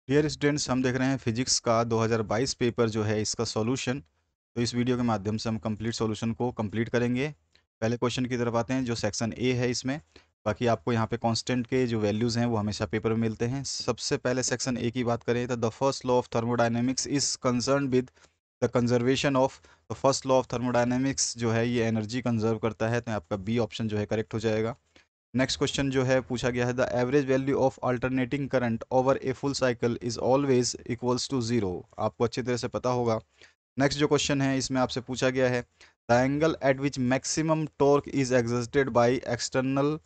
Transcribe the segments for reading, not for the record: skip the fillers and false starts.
Dear students, हम देख रहे हैं फिजिक्स का 2022 पेपर जो है इसका सॉल्यूशन। तो इस वीडियो के माध्यम से हम कंप्लीट सॉल्यूशन को कंप्लीट करेंगे। पहले क्वेश्चन की तरफ आते हैं जो सेक्शन ए है इसमें। बाकी आपको यहाँ पे कांस्टेंट के जो वैल्यूज़ हैं वो हमेशा पेपर में मिलते हैं। सबसे पहले सेक्शन ए की बात करें तो the first law of thermodynamics is concern with the conservation of. The first law of thermodynamics जो है ये एनर्जी कंजर्व करता है, तो आपका बी ऑप्शन जो है करेक्ट हो जाएगा। नेक्स्ट क्वेश्चन जो है पूछा गया है the average value of alternating current over a full cycle is always equals to zero. आपको अच्छी तरह से पता होगा। नेक्स्ट जो क्वेश्चन है इसमें आपसे पूछा गया है the angle eight which maximum torque is exerted by external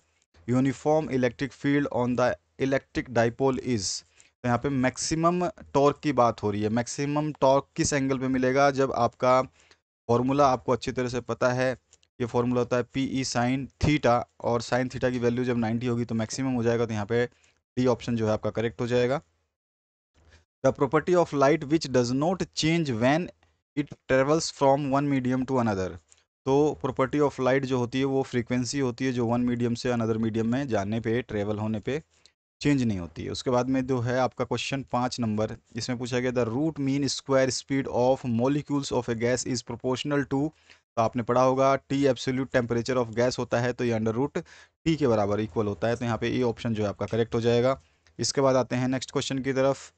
uniform electric field on the electric dipole is. तो यहाँ पे मैक्सिमम टॉर्क की बात हो रही है। मैक्सिमम टॉर्क किस एंगल पे मिलेगा? जब आपका फॉर्मूला आपको अच्छी तरह से पता है, ये फॉर्मूला होता है पी ई साइन थीटा, और साइन थीटा की वैल्यू जब 90 होगी तो मैक्सिमम हो जाएगा। तो यहाँ पे डी ऑप्शन जो है आपका करेक्ट हो जाएगा। The property of light which does not change when it travels from one medium to another. तो प्रॉपर्टी ऑफ लाइट जो होती है वो फ्रीक्वेंसी होती है जो वन मीडियम से अनदर मीडियम में जाने पे, ट्रेवल होने पे चेंज नहीं होती है। उसके बाद में जो है आपका क्वेश्चन 5 नंबर, इसमें पूछा गया the root mean square speed of molecules of a gas is proportional to. तो आपने पढ़ा होगा T absolute temperature of gas होता है, तो ये अंडर रूट टी के बराबर इक्वल होता है। तो यहाँ पे ए ऑप्शन जो है आपका करेक्ट हो जाएगा। इसके बाद आते हैं नेक्स्ट क्वेश्चन की तरफ।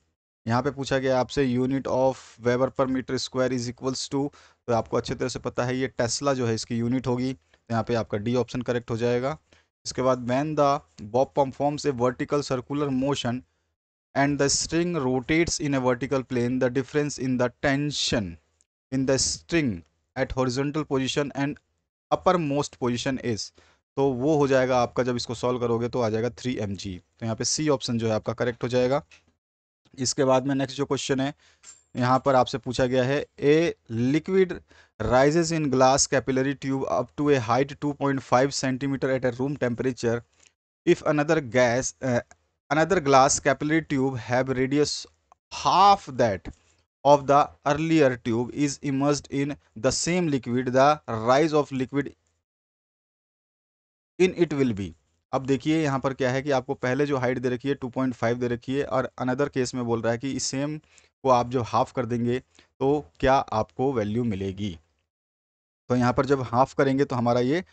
यहाँ पे पूछा गया आपसे unit of weber per metre square is equals to. तो आपको अच्छे तरह से पता है ये टेस्ला जो है इसकी यूनिट होगी। तो यहाँ पे आपका डी ऑप्शन करेक्ट हो जाएगा। इसके बाद when the Bob pump forms a vertical circular motion and the string rotates in a vertical plane, the difference in the tension in the string at horizontal position and uppermost position is। तो वो हो जाएगा आपका, जब इसको solve करोगे तो आ जाएगा 3 mg। तो यहाँ पे सी ऑप्शन जो है आपका करेक्ट हो जाएगा। इसके बाद में नेक्स्ट जो क्वेश्चन है यहाँ पर आपसे पूछा गया है a liquid rises in glass capillary tube up to a height 2.5 centimetre at a room temperature if another glass capillary tube have radius half that of the earlier tube is immersed in the same liquid, the rise of liquid in it will be। अब देखिए यहाँ पर क्या है कि आपको पहले जो हाइट दे रखी है 2.5 दे रखी है, और अनदर केस में बोल रहा है कि इस सेम को आप जो हाफ कर देंगे तो क्या आपको वैल्यू मिलेगी। तो यहाँ पर जब हाफ करेंगे तो हमारा ये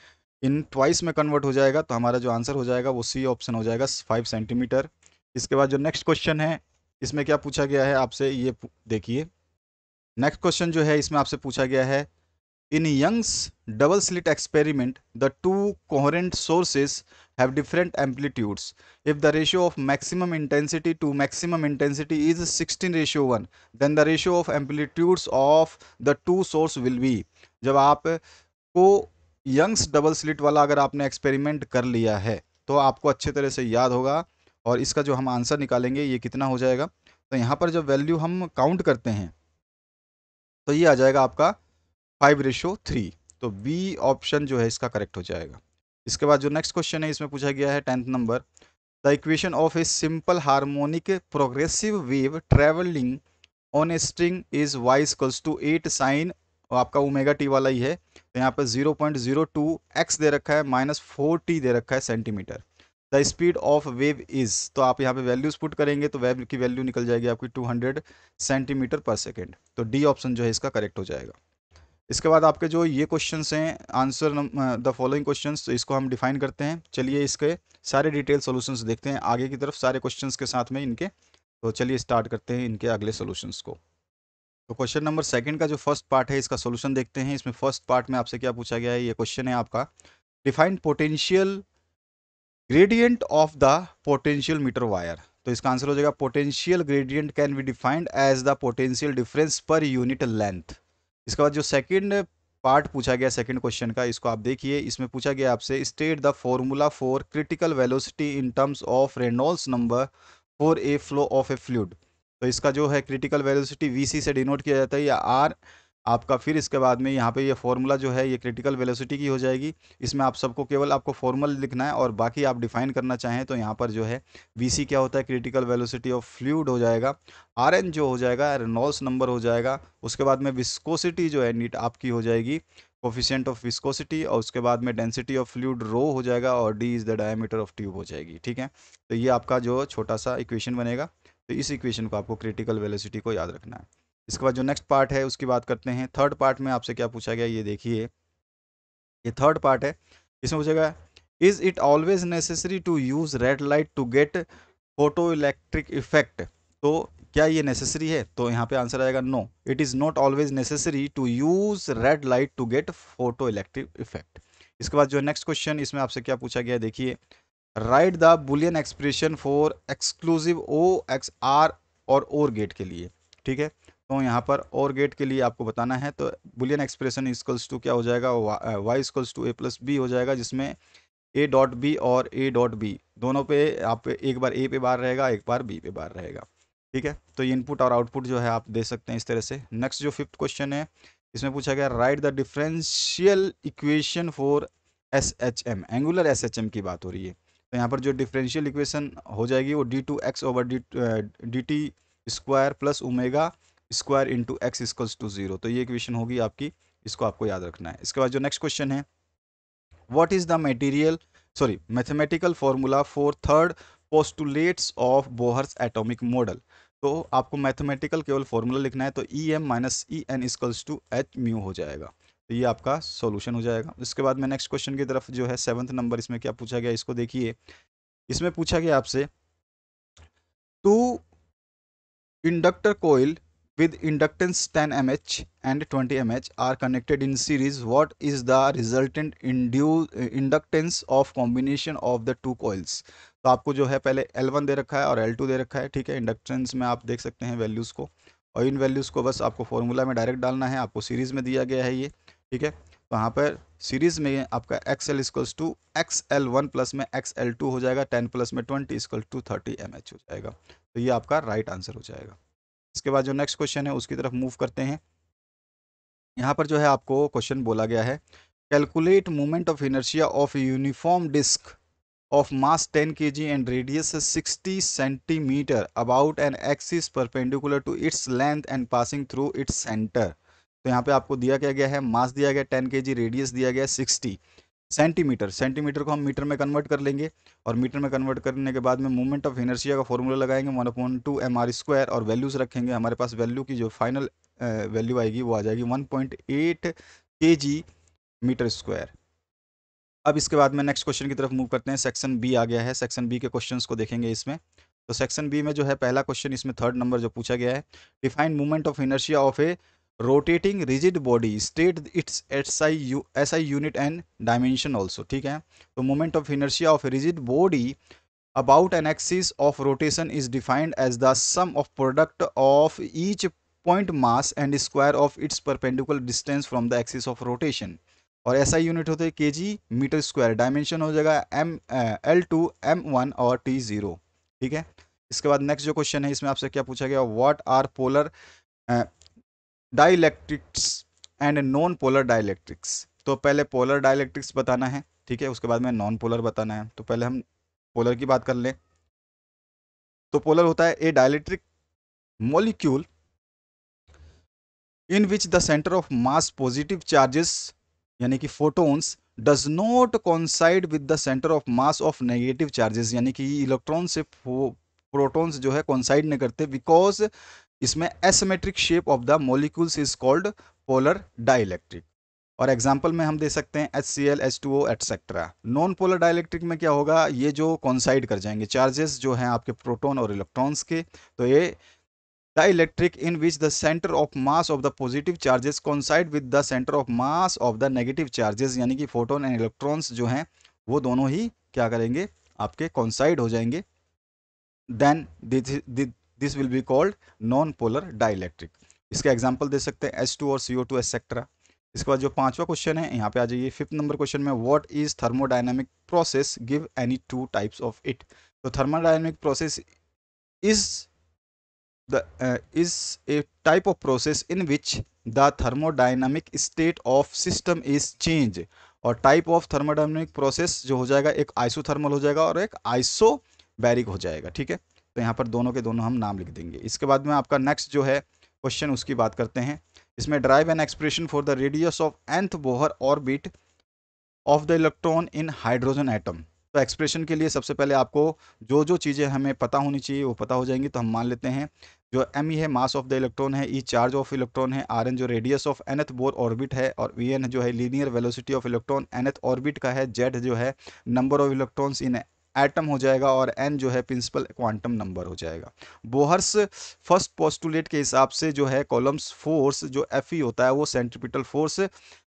इन ट्वाइस में कन्वर्ट हो जाएगा, तो हमारा जो आंसर हो जाएगा वो सी ऑप्शन हो जाएगा 5 सेंटीमीटर। इसके बाद जो नेक्स्ट क्वेश्चन है इसमें क्या पूछा गया है आपसे, ये देखिए। नेक्स्ट क्वेश्चन जो है इसमें आपसे पूछा गया है in Young's double slit experiment the two coherent sources have different amplitudes. If the ratio of maximum intensity to maximum intensity is 16:1, then the ratio of amplitudes of the two source will be। जब आप को Young's double slit वाला अगर आपने experiment कर लिया है तो आपको अच्छे तरह से याद होगा, और इसका जो हम आंसर निकालेंगे ये कितना हो जाएगा। तो यहाँ पर जब वैल्यू हम काउंट करते हैं तो ये आ जाएगा आपका 5:3। तो बी ऑप्शन जो है इसका करेक्ट हो जाएगा। इसके बाद जो नेक्स्ट क्वेश्चन है इसमें पूछा गया है 10th number the equation of a simple harmonic progressive wave travelling on a string is y equals to 8 sine, आपका ओमेगा टी वाला ही है। तो यहाँ पर 0.02 एक्स दे रखा है, -4t दे रखा है centimetre. The speed of wave is, तो आप यहाँ पे वैल्यूज पुट करेंगे तो वेव की वैल्यू निकल जाएगी आपकी 200 सेंटीमीटर पर सेकेंड। तो डी ऑप्शन जो है इसका करेक्ट हो जाएगा। इसके बाद आपके जो ये क्वेश्चंस हैं आंसर द फॉलोइंग क्वेश्चंस, तो इसको हम डिफाइन करते हैं। चलिए इसके सारे डिटेल सॉल्यूशंस देखते हैं आगे की तरफ सारे क्वेश्चंस के साथ में इनके। तो चलिए स्टार्ट करते हैं इनके अगले सॉल्यूशंस को। तो क्वेश्चन नंबर सेकंड का जो फर्स्ट पार्ट है इसका सॉल्यूशन देखते हैं। इसमें फर्स्ट पार्ट में आपसे क्या पूछा गया है, ये क्वेश्चन है आपका defined potential gradient of the potential meter wire. तो इसका आंसर हो जाएगा potential gradient can be defined as the potential difference per unit length. इसके बाद जो सेकंड पार्ट पूछा गया सेकंड क्वेश्चन का, इसको आप देखिए। इसमें पूछा गया आपसे state the formula for critical velocity in terms of Reynolds number for a flow of A fluid. तो इसका जो है क्रिटिकल वेलोसिटी वीसी से डिनोट किया जाता है या आर आपका। फिर इसके बाद में यहाँ पे ये फॉर्मूला जो है ये क्रिटिकल वेलोसिटी की हो जाएगी। इसमें आप सबको केवल आपको फॉर्मूला लिखना है, और बाकी आप डिफाइन करना चाहें तो यहाँ पर जो है वीसी क्या होता है, क्रिटिकल वेलोसिटी ऑफ फ्लूइड हो जाएगा। आरएन जो हो जाएगा रेनॉल्ड्स नंबर हो जाएगा। उसके बाद में विस्कोसिटी जो है नीट आपकी हो जाएगी कोफिशिएंट ऑफ विस्कोसिटी, और उसके बाद में डेंसिटी ऑफ फ्लूइड रो हो जाएगा, और D is the diameter of tube हो जाएगी। ठीक है, तो ये आपका जो छोटा सा इक्वेशन बनेगा, तो इस इक्वेशन को आपको क्रिटिकल वेलोसिटी को याद रखना है। इसके बाद जो नेक्स्ट पार्ट है उसकी बात करते हैं। थर्ड पार्ट में आपसे क्या पूछा गया, ये देखिए, ये थर्ड पार्ट है। इसमें पूछेगा, is it always necessary to use red light to get photoelectric effect? तो क्या ये नेसेसरी है? तो यहाँ पे आंसर आएगा no, it is not always necessary to use red light to get photoelectric effect. इसके बाद जो नेक्स्ट क्वेश्चन, इसमें आपसे क्या पूछा गया है, देखिए, write the Boolean expression for exclusive O X R और ओर गेट के लिए। ठीक है, तो यहाँ पर और गेट के लिए आपको बताना है, तो बुलियन एक्सप्रेशन इक्वल्स टू क्या हो जाएगा, Y equals to A plus B हो जाएगा, जिसमें ए डॉट बी और ए डॉट बी दोनों पे आप एक बार ए पे बार रहेगा, एक बार बी पे बार रहेगा। ठीक है, तो ये इनपुट और आउटपुट जो है आप दे सकते हैं इस तरह से। नेक्स्ट जो फिफ्थ क्वेश्चन है, इसमें पूछा गया, write the differential equation for S H M, angular S H M की बात हो रही है। तो यहाँ पर जो डिफरेंशियल इक्वेशन हो जाएगी वो d two x over d t square plus omega square into x equals to zero. तो ये इक्वेशन होगी आपकी, इसको आपको याद रखना है। इसके बाद जो नेक्स्ट क्वेश्चन है, what is the mathematical formula for third postulates of Bohr's atomic model? तो आपको मैथमेटिकल केवल फॉर्मूला लिखना है, तो E M minus E N equals to H mu हो जाएगा। तो ये आपका सॉल्यूशन हो जाएगा। इसके बाद में नेक्स्ट क्वेश्चन की तरफ जो है 7th नंबर, इसमें क्या पूछा गया, इसको देखिए। इसमें पूछा गया आपसे, to inductor coil with inductance 10 mH and 20 mH are connected in series. What is the resultant inductance of combination of the two coils? तो आपको जो है पहले L1 दे रखा है और L2 दे रखा है। ठीक है, इंडक्टेंस में आप देख सकते हैं वैल्यूज़ को, और इन वैल्यूज़ को बस आपको फॉर्मूला में डायरेक्ट डालना है। आपको सीरीज़ में दिया गया है ये। ठीक है, तो यहाँ पर सीरीज़ में आपका XL equals to XL1 plus में XL2 हो जाएगा, 10 प्लस में 20 इक्वल टू 30 mH हो जाएगा। तो ये आपका राइट आंसर हो जाएगा। इसके बाद जो नेक्स्ट क्वेश्चन है उसकी तरफ मूव करते हैं। यहाँ पर जो है आपको क्वेश्चन बोला गया है, calculate moment of inertia of uniform disc of mass 10 kg and radius 60 centimeter about an axis perpendicular to its length and passing through its center। तो यहाँ पे आपको दिया क्या गया है, मास दिया गया 10 kg, रेडियस दिया गया 60 सेंटीमीटर। सेंटीमीटर को हम मीटर में कन्वर्ट कर लेंगे, और मीटर में कन्वर्ट करने के बाद में मोमेंट ऑफ इनर्शिया का फॉर्मूला लगाएंगे 1/2 mr², और वैल्यूज़ रखेंगे। हमारे पास वैल्यू की जो फाइनल वैल्यू आएगी वो आ जाएगी 1.8 kg मीटर स्क्वायर। अब इसके बाद में नेक्स्ट क्वेश्चन की तरफ मूव करते हैं। सेक्शन बी आ गया है, सेक्शन बी के क्वेश्चंस को देखेंगे इसमें। तो सेक्शन बी में जो है पहला क्वेश्चन, इसमें 3rd नंबर जो पूछा गया है, define movement of inertia of A rotating rigid body, state it's SI unit and dimension also. ठीक है, तो movement of inertia of a rigid body about an axis of rotation is defined as the sum of product of each point mass and square of its perpendicular distance from the axis of rotation। और ऐसा unit होता है KG metre square, dimension हो जाएगा L2 M1 और T0। ठीक है, इसके बाद नेक्स्ट जो क्वेश्चन है, इसमें आपसे क्या पूछा गया, what are polar dielectrics and non polar dielectrics. तो पहले पोलर डाइलेक्ट्रिक्स बताना है, ठीक है, उसके बाद में नॉन पोलर बताना है। तो पहले हम पोलर की बात कर लें। तो पोलर होता है a dielectric molecule in which the centre of mass positive charges यानी कि photons does not coincide with the centre of mass of negative charges, यानी कि इलेक्ट्रॉन से प्रोटॉन्स जो है कोइंसाइड नहीं करते, बिकॉज इसमें asymmetric shape of the molecules is called polar dielectric. और एग्जाम्पल में हम दे सकते हैं HCl H2O etcetera. Non polar dielectric में क्या होगा, ये जो कॉन्साइड कर जाएंगे चार्जेस जो हैं आपके प्रोटॉन और इलेक्ट्रॉन्स के, तो ये dielectric in which the centre of mass of the positive charges कॉन्साइड with the centre of mass of the negative charges, यानी कि फोटोन एंड इलेक्ट्रॉन्स जो हैं वो दोनों ही क्या करेंगे, आपके कॉन्साइड हो जाएंगे, then this will be called non polar dielectric. इसके एग्जाम्पल दे सकते हैं H2 और CO2 एटसेट्रा। इसके बाद जो 5वां क्वेश्चन है, यहाँ पे आ जाइए 5th नंबर क्वेश्चन में, what is thermodynamic process, give any 2 types of it. तो thermodynamic process is a type of process in which the thermodynamic state of system is change। और टाइप ऑफ थर्मोडायनेमिक प्रोसेस जो हो जाएगा, एक isothermal हो जाएगा और एक आइसोबैरिक हो जाएगा। ठीक है, तो यहाँ पर दोनों के दोनों हम नाम लिख देंगे। इसके बाद में आपका नेक्स्ट जो है क्वेश्चन उसकी बात करते हैं। इसमें drive an expression for the radius of nth Bohr orbit of the electron in hydrogen atom. तो एक्सप्रेशन के लिए सबसे पहले आपको जो जो चीज़ें हमें पता होनी चाहिए वो पता हो जाएंगी। तो हम मान लेते हैं जो m है मास ऑफ द इलेक्ट्रॉन है, ई चार्ज ऑफ इलेक्ट्रॉन है, rn जो radius of nth Bohr orbit है, और vn जो है linear velocity of electron nth orbit का है, z जो है number of electrons in atom हो जाएगा, और n जो है प्रिंसिपल क्वांटम नंबर हो जाएगा। बोहर्स फर्स्ट पोस्टुलेट के हिसाब से जो है कॉलम्स फोर्स जो Fe होता है वो सेंट्रीपिटल फोर्स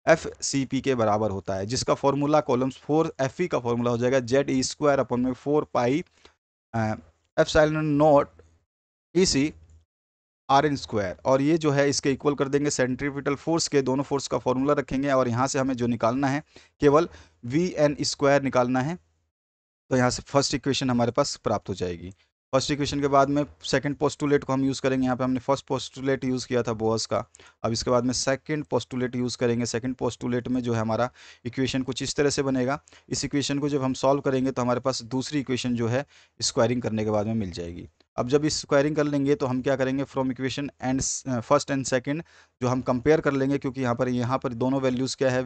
FCP के बराबर होता है, जिसका फॉर्मूला कॉलम्स 4 Fe का फॉर्मूला हो जाएगा ZE² अपन में 4 pi epsilon not EC RN²। और ये जो है इसके इक्वल कर देंगे सेंट्रीपिटल फोर्स के, दोनों फोर्स का फॉर्मूला रखेंगे, और यहाँ से हमें जो निकालना है केवल VN² निकालना है। तो यहाँ से फर्स्ट इक्वेशन हमारे पास प्राप्त हो जाएगी। फर्स्ट इक्वेशन के बाद में सेकंड पोस्टुलेट को हम यूज़ करेंगे। यहाँ पे हमने फर्स्ट पोस्टुलेट यूज़ किया था बोअर्स का। अब इसके बाद में सेकंड पोस्टुलेट यूज़ करेंगे। सेकंड पोस्टुलेट में जो है हमारा इक्वेशन कुछ इस तरह से बनेगा। इस इक्वेशन को जब हम सॉल्व करेंगे तो हमारे पास दूसरी इक्वेशन जो है स्क्वायरिंग करने के बाद में मिल जाएगी। अब जब इस स्क्वायरिंग कर लेंगे तो हम क्या करेंगे, from equation and first and second जो हम कंपेयर कर लेंगे, क्योंकि यहाँ पर दोनों वैल्यूज़ क्या है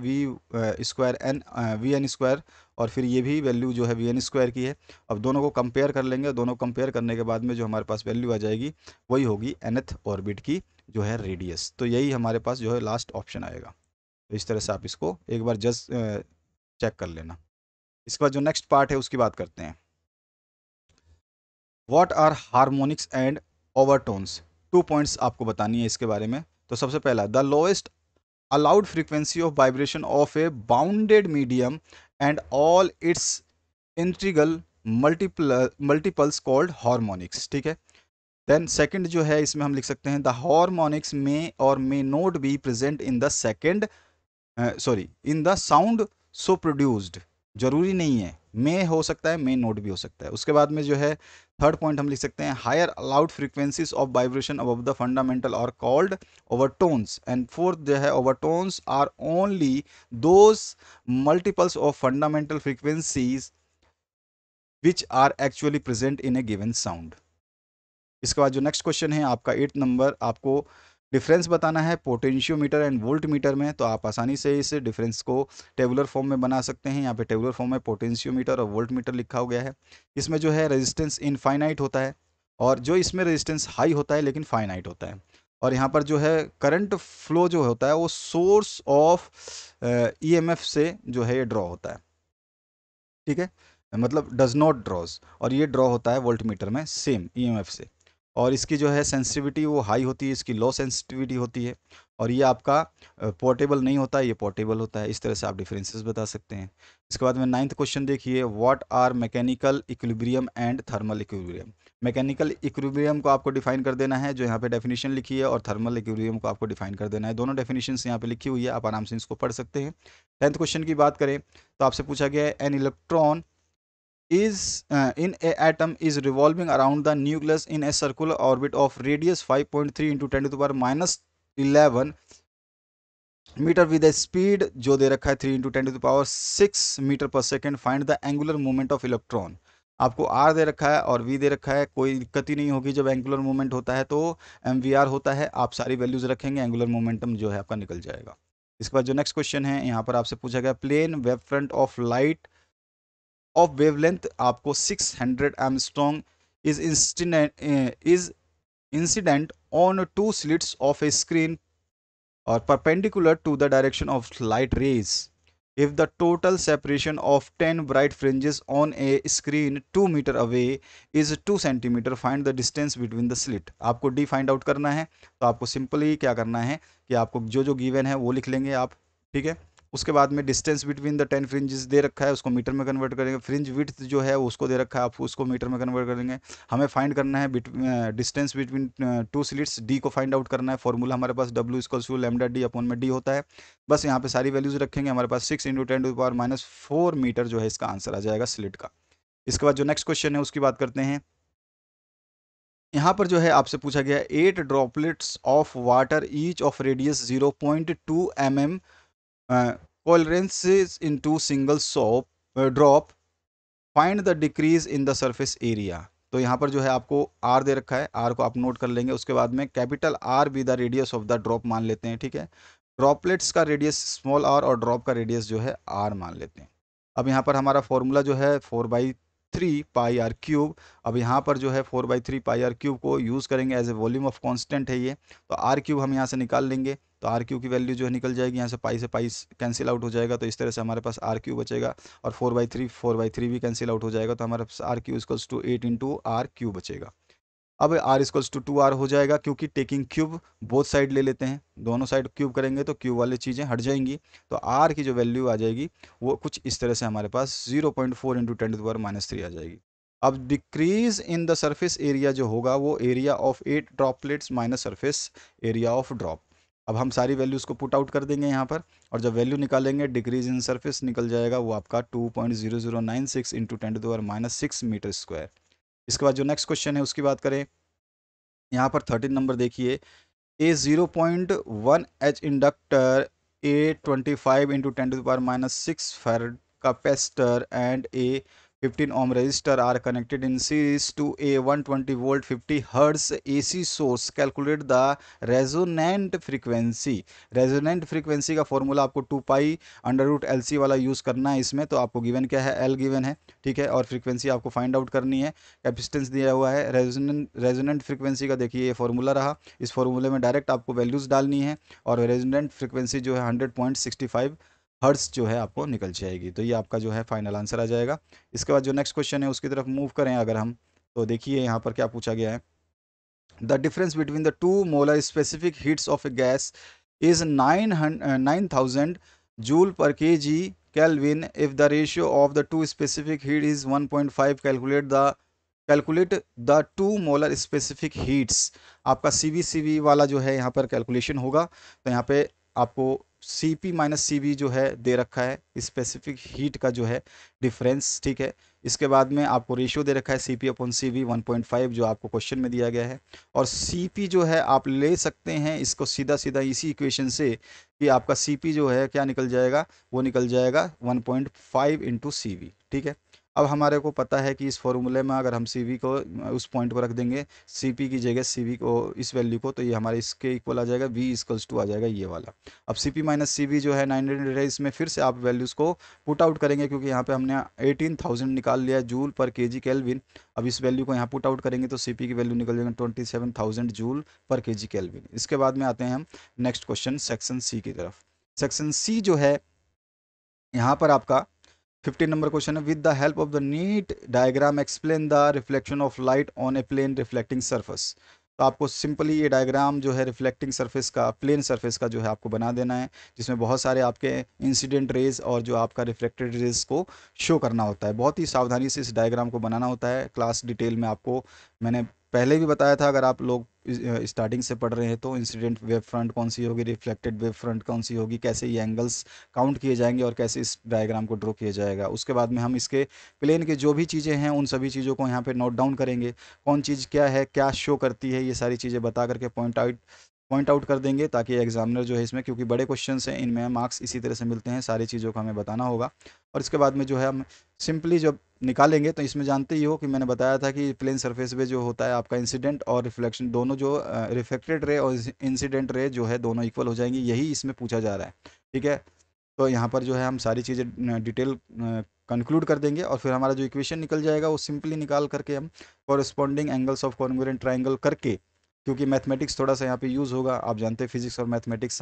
VN², और फिर ये भी वैल्यू जो है VN² की है। अब दोनों को कंपेयर कर लेंगे, दोनों कंपेयर करने के बाद में जो हमारे पास वैल्यू आ जाएगी वही होगी nth ऑर्बिट की जो है रेडियस। तो यही हमारे पास जो है लास्ट ऑप्शन आएगा। तो इस तरह से आप इसको एक बार जस्ट चेक कर लेना। इसके बाद जो नेक्स्ट पार्ट है उसकी बात करते हैं। What are harmonics and overtones. 2 points आपको बतानी है इसके बारे में। तो सबसे पहला, the lowest allowed frequency of vibration of a bounded medium and all its integral multiples called harmonics। ठीक है। देन सेकंड जो है इसमें हम लिख सकते हैं द हार्मोनिक्स में और may not be present in the second in the sound so produced. जरूरी नहीं है, मे हो सकता है, मे नोट भी हो सकता है। उसके बाद में जो है थर्ड पॉइंट हम लिख सकते हैं higher allowed frequencies of vibration above the fundamental are called overtones. And fourth जो है overtones are only those multiples of fundamental frequencies which are actually present in a given sound. इसके बाद जो next question है आपका 8 number, आपको difference बताना है पोटेंशियोमीटर एंड वोल्ट मीटर में। तो आप आसानी से इस डिफरेंस को टेबुलर फॉर्म में बना सकते हैं। यहाँ पे टेबुलर फॉर्म में पोटेंशियोमीटर और वोल्ट मीटर लिखा हो गया है। इसमें जो है रेजिस्टेंस इनफाइनाइट होता है, और जो इसमें रेजिस्टेंस हाई होता है लेकिन फाइनाइट होता है। और यहाँ पर जो है करंट फ्लो जो होता है वो सोर्स ऑफ EMF से जो है ये ड्रॉ होता है। ठीक है, मतलब डज नॉट ड्रॉज, और ये ड्रॉ होता है वोल्ट मीटर में सेम EMF से। और इसकी जो है सेंसिटिविटी वो हाई होती है, इसकी लो सेंसिटिविटी होती है। और ये आपका पोर्टेबल नहीं होता है, ये पोर्टेबल होता है। इस तरह से आप डिफरेंसेस बता सकते हैं। इसके बाद में 9th क्वेश्चन देखिए, what are mechanical equilibrium and thermal equilibrium. Mechanical equilibrium को आपको डिफाइन कर देना है, जो यहाँ पे डेफिनेशन लिखी है, और थर्मल इक्विलिब्रियम को आपको डिफाइन कर देना है। दोनों डेफिनेशंस यहाँ पे लिखी हुई है, आप आराम से इसको पढ़ सकते हैं। 10th क्वेश्चन की बात करें तो आपसे पूछा गया है an electron is in a atom is revolving around the nucleus in a circular orbit of radius 5.3 into 10 to the power minus 11 metre with a speed जो दे रखा है 3 into 10 to the power 6 metre पर second. Find the angular movement of electron. आपको R दे रखा है और V दे रखा है, कोई दिक्कत ही नहीं होगी। जब एंगुलर मूवमेंट होता है तो MVR होता है, आप सारी वैल्यूज रखेंगे, एंगुलर मोमेंटम जो है आपका निकल जाएगा। इसके बाद जो नेक्स्ट क्वेश्चन है यहाँ पर आपसे पूछा गया plane wavefront of light of wavelength आपको 600 angstrom is incident on two slits of a screen or perpendicular to the direction of light rays. If the total separation of 10 bright fringes on a screen 2 meter away is 2 centimeter, find the distance between the slit. आपको D find out करना है। तो आपको simply क्या करना है कि आपको जो जो गिवन है वो लिख लेंगे आप। ठीक है, उसके बाद में डिस्टेंस बिटवीन द 10 फ्रिंजेस दे रखा है, उसको मीटर में कन्वर्ट करेंगे। फ्रिंज विड्थ जो है उसको दे रखा है, आप उसको मीटर में कन्वर्ट करेंगे। हमें फाइंड करना है distance between two slits, D को फाइंड आउट करना है। फॉर्मूला हमारे पास W = लैम्डा D अपॉन में D होता है। बस यहाँ पे सारी वैल्यूज रखेंगे, हमारे पास 6 × 10⁻⁴ मीटर जो है इसका आंसर आ जाएगा स्लिट का। इसके बाद जो नेक्स्ट क्वेश्चन है उसकी बात करते हैं। यहाँ पर जो है आपसे पूछा गया 8 droplets of water each of radius 0.2 mm coalesces into single drop, find the decrease in the surface area। तो यहाँ पर जो है आपको आर दे रखा है, आर को आप नोट कर लेंगे। उसके बाद में capital R be the radius of the drop मान लेते हैं, ठीक है। ड्रॉपलेट्स का रेडियस स्मॉल आर और ड्रॉप का रेडियस जो है आर मान लेते हैं। अब यहाँ पर हमारा फॉर्मूला जो है 4/3 पाई आर क्यूब। अब यहाँ पर जो है 4/3 पाई आर क्यूब को यूज़ करेंगे as a volume of constant है ये, तो आर क्यूब हम यहाँ से निकाल लेंगे। तो आर क्यूब की वैल्यू जो है निकल जाएगी, यहाँ से पाई कैंसिल आउट हो जाएगा, तो इस तरह से हमारे पास आर क्यूब बचेगा। और 4/3 भी कैंसिल आउट हो जाएगा, तो हमारे पास r cube equals to 8 into r cube बचेगा। अब आर इक्वल्स टू 2r हो जाएगा, क्योंकि टेकिंग क्यूब बोथ साइड ले लेते हैं, दोनों साइड क्यूब करेंगे तो क्यूब वाली चीज़ें हट जाएंगी। तो आर की जो वैल्यू आ जाएगी वो कुछ इस तरह से हमारे पास 0.4 इंटू 10⁻³ आ जाएगी। अब decrease in the surface area जो होगा वो area of 8 droplets minus surface area of drop. अब हम सारी वैल्यूज़ को पुट आउट कर देंगे यहाँ पर, और जब वैल्यू निकालेंगे डिक्रीज इन सरफेस निकल जाएगा वो आपका 2.0096 इंटू 10⁻⁶मीटर स्क्वायर। इसके बाद जो नेक्स्ट क्वेश्चन है उसकी बात करें, यहाँ पर 13 नंबर देखिए। A 0.1 H inductor, a 25 into 10⁻⁶ farad capacitor and a 15 ohm resistor are connected in series to a 120 volt 50 hertz AC source. Calculate the resonant frequency. Resonant frequency का फॉर्मूला आपको 2π√LC वाला यूज़ करना है इसमें। तो आपको given क्या है, L गिवन है, ठीक है, और फ्रीक्वेंसी आपको फाइंड आउट करनी है। कैपेसिटेंस दिया हुआ है। रेजोनेंट फ्रीक्वेंसी का देखिए ये फॉर्मूला रहा, इस फॉर्मूले में डायरेक्ट आपको वैल्यूज़ डालनी है, और रेजोनेंट फ्रीक्वेंसी जो है 100.65 हर्ट्स जो है आपको निकल जाएगी। तो ये आपका जो है फाइनल आंसर आ जाएगा। इसके बाद जो नेक्स्ट क्वेश्चन है उसकी तरफ मूव करें अगर हम, तो देखिए यहाँ पर क्या पूछा गया है। The difference between the two molar specific heats of a gas is 9000 joule पर kg Kelvin if the ratio of the two specific heat is 1.5. Calculate the two molar specific heats. आपका CV वाला जो है यहाँ पर calculation होगा। तो यहाँ पे आपको CP माइनस CV जो है दे रखा है, स्पेसिफिक हीट का जो है डिफरेंस, ठीक है। इसके बाद में आपको रेशियो दे रखा है CP/CV 1.5 जो आपको क्वेश्चन में दिया गया है। और CP जो है आप ले सकते हैं इसको सीधा सीधा इसी इक्वेशन से, कि आपका CP जो है क्या निकल जाएगा, वो निकल जाएगा 1.5 इंटू CV, ठीक है। अब हमारे को पता है कि इस फॉर्मूले में अगर हम CV को उस पॉइंट को रख देंगे, CP की जगह CV को इस वैल्यू को, तो ये हमारे इसके इक्वल आ जाएगा, V इक्वल्स टू आ जाएगा ये वाला। अब CP माइनस CV जो है 900 है, इसमें फिर से आप वैल्यूज़ को पुट आउट करेंगे, क्योंकि यहाँ पे हमने 18,000 निकाल लिया जूल पर kg केल्विन। अब इस वैल्यू को यहाँ पुट आउट करेंगे तो CP की वैल्यू निकल जाएगी 27,000 जूल पर kg केल्विन। इसके बाद में आते हैं हम नेक्स्ट क्वेश्चन सेक्शन C की तरफ। सेक्शन C जो है यहाँ पर आपका 15 नंबर क्वेश्चन है। With the help of the neat diagram explain the reflection of light on a plane reflecting surface. तो आपको सिंपली ये डायग्राम जो है रिफ्लेक्टिंग सरफेस का, प्लेन सरफेस का जो है आपको बना देना है, जिसमें बहुत सारे आपके इंसिडेंट रेज और जो आपका रिफ्लेक्टेड रेज को शो करना होता है। बहुत ही सावधानी से इस डायग्राम को बनाना होता है। क्लास डिटेल में आपको मैंने पहले भी बताया था, अगर आप लोग स्टार्टिंग से पढ़ रहे हैं तो इंसिडेंट वेव फ्रंट कौन सी होगी, रिफ्लेक्टेड वेव फ्रंट कौन सी होगी, कैसे ये एंगल्स काउंट किए जाएंगे और कैसे इस डायग्राम को ड्रॉ किया जाएगा। उसके बाद में हम इसके प्लेन के जो भी चीज़ें हैं उन सभी चीज़ों को यहाँ पे नोट डाउन करेंगे, कौन चीज़ क्या है, क्या शो करती है, ये सारी चीज़ें बता करके पॉइंट आउट कर देंगे, ताकि एग्जामिनर जो है इसमें, क्योंकि बड़े क्वेश्चन हैं इनमें मार्क्स इसी तरह से मिलते हैं, सारी चीज़ों का हमें बताना होगा। और इसके बाद में जो है हम सिंपली जब निकालेंगे तो इसमें जानते ही हो कि मैंने बताया था कि प्लेन सरफेस पे जो होता है आपका इंसिडेंट और रिफ्लेक्शन दोनों, जो रिफ्लेक्टेड रे और इंसिडेंट रे जो है दोनों इक्वल हो जाएंगी, यही इसमें पूछा जा रहा है, ठीक है। तो यहाँ पर जो है हम सारी चीज़ें डिटेल कंक्लूड कर देंगे, और फिर हमारा जो इक्वेशन निकल जाएगा वो सिंपली निकाल करके हम corresponding angles of congruent triangle करके, क्योंकि मैथमेटिक्स थोड़ा सा यहाँ पे यूज़ होगा, आप जानते हैं फिजिक्स और मैथमेटिक्स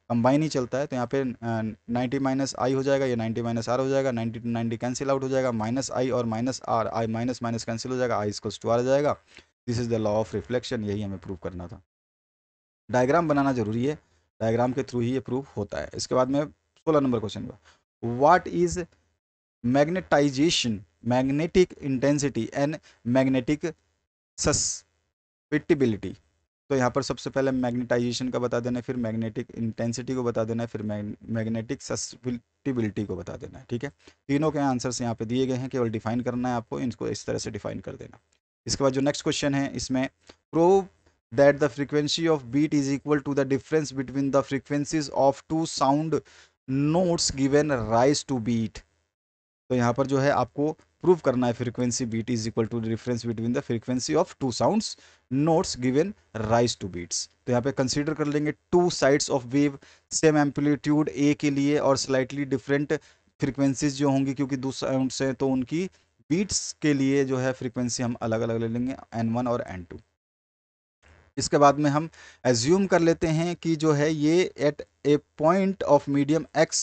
कंबाइन ही चलता है, तो यहाँ पे 90 - I हो जाएगा, ये 90 - R हो जाएगा, 90 to 90 कैंसिल आउट हो जाएगा, -I और -R, I minus minus cancel हो जाएगा, I इक्वल्स टू R आ जाएगा। This is the law of reflection, यही हमें प्रूव करना था। डायग्राम बनाना जरूरी है, डायग्राम के थ्रू ही ये प्रूफ होता है। इसके बाद में 16 नंबर क्वेश्चन का, what is magnetization, magnetic intensity and magnetic susceptibility. तो यहाँ पर सबसे पहले मैग्नेटाइजेशन का बता देना है, फिर मैग्नेटिक इंटेंसिटी को बता देना है, फिर मैग्नेटिक सस्पिटिबिलिटी को बता देना है, ठीक है। तीनों के आंसर्स यहाँ पे दिए गए हैं, केवल डिफाइन करना है आपको, इनको इस तरह से डिफाइन कर देना। इसके बाद जो नेक्स्ट क्वेश्चन है इसमें, prove that the frequency of beat is equal to the difference between the frequencies of two sound notes given rise to beat। तो यहाँ पर जो है आपको प्रूव करना है frequency beat is equal to difference between the frequency of two sounds notes given rise to beats. तो यहाँ पे कंसीडर कर लेंगे two sides of wave, same amplitude a के लिए और स्लाइटली डिफरेंट फ्रीक्वेंसीज जो होंगी, क्योंकि दो साउंड्स हैं तो उनकी बीट्स के लिए जो है फ्रीक्वेंसी हम अलग अलग ले लेंगे, N1 और N2। इसके बाद में हम एज्यूम कर लेते हैं कि जो है ये at a point of medium X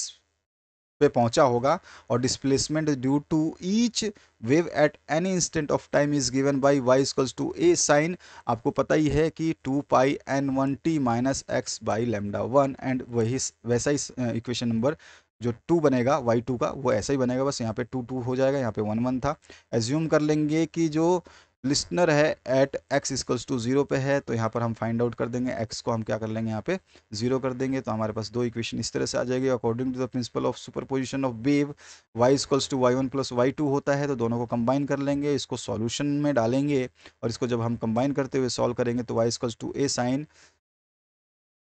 पे पहुंचा होगा और displacement due to each wave at any instant of time is given by y equals to A sine. आपको पता ही है कि 2 pi n1t minus X by lambda 1, and वही वैसा ही इक्वेशन नंबर जो 2 बनेगा y2 का वो ऐसा ही बनेगा, बस यहाँ पे 2 2 हो जाएगा, यहाँ पे 1 1 था। एज्यूम कर लेंगे कि जो लिस्नर है एट x इक्वल्स टू 0 पे है, तो यहाँ पर हम फाइंड आउट कर देंगे x को हम क्या कर लेंगे यहाँ पे 0 कर देंगे, तो हमारे पास दो इक्वेशन इस तरह से आ जाएगी। According to the principle of superposition of wave y equals to y1 plus y2 होता है, तो दोनों को कंबाइन कर लेंगे, इसको सॉल्यूशन में डालेंगे और इसको जब हम कंबाइन करते हुए सॉल्व करेंगे तो y equals to a sine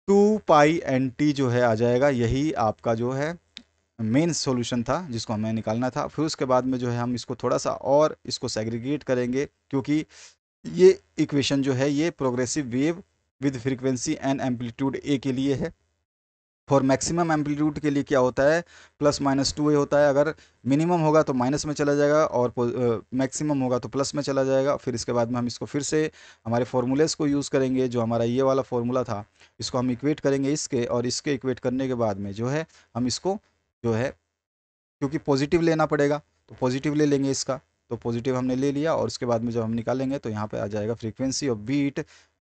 2 pi nt जो है आ जाएगा। यही आपका जो है मेन सॉल्यूशन था जिसको हमें निकालना था। फिर उसके बाद में जो है हम इसको थोड़ा सा और इसको सेग्रीगेट करेंगे, क्योंकि ये इक्वेशन जो है ये progressive wave with frequency and amplitude a के लिए है। फॉर मैक्सिमम एम्पलीट्यूड के लिए क्या होता है, प्लस माइनस 2a होता है, अगर मिनिमम होगा तो माइनस में चला जाएगा और मैक्सिमम होगा तो प्लस में चला जाएगा। फिर इसके बाद में हम इसको फिर से हमारे फॉर्मूलेस को यूज़ करेंगे, जो हमारा ये वाला फॉर्मूला था इसको हम इक्वेट करेंगे इसके, और इसके इक्वेट करने के बाद में जो है हम इसको जो है, क्योंकि पॉजिटिव लेना पड़ेगा तो पॉजिटिव ले लेंगे इसका, तो पॉजिटिव हमने ले लिया और उसके बाद में जब हम निकालेंगे तो यहाँ पे आ जाएगा फ्रीक्वेंसी ऑफ बीट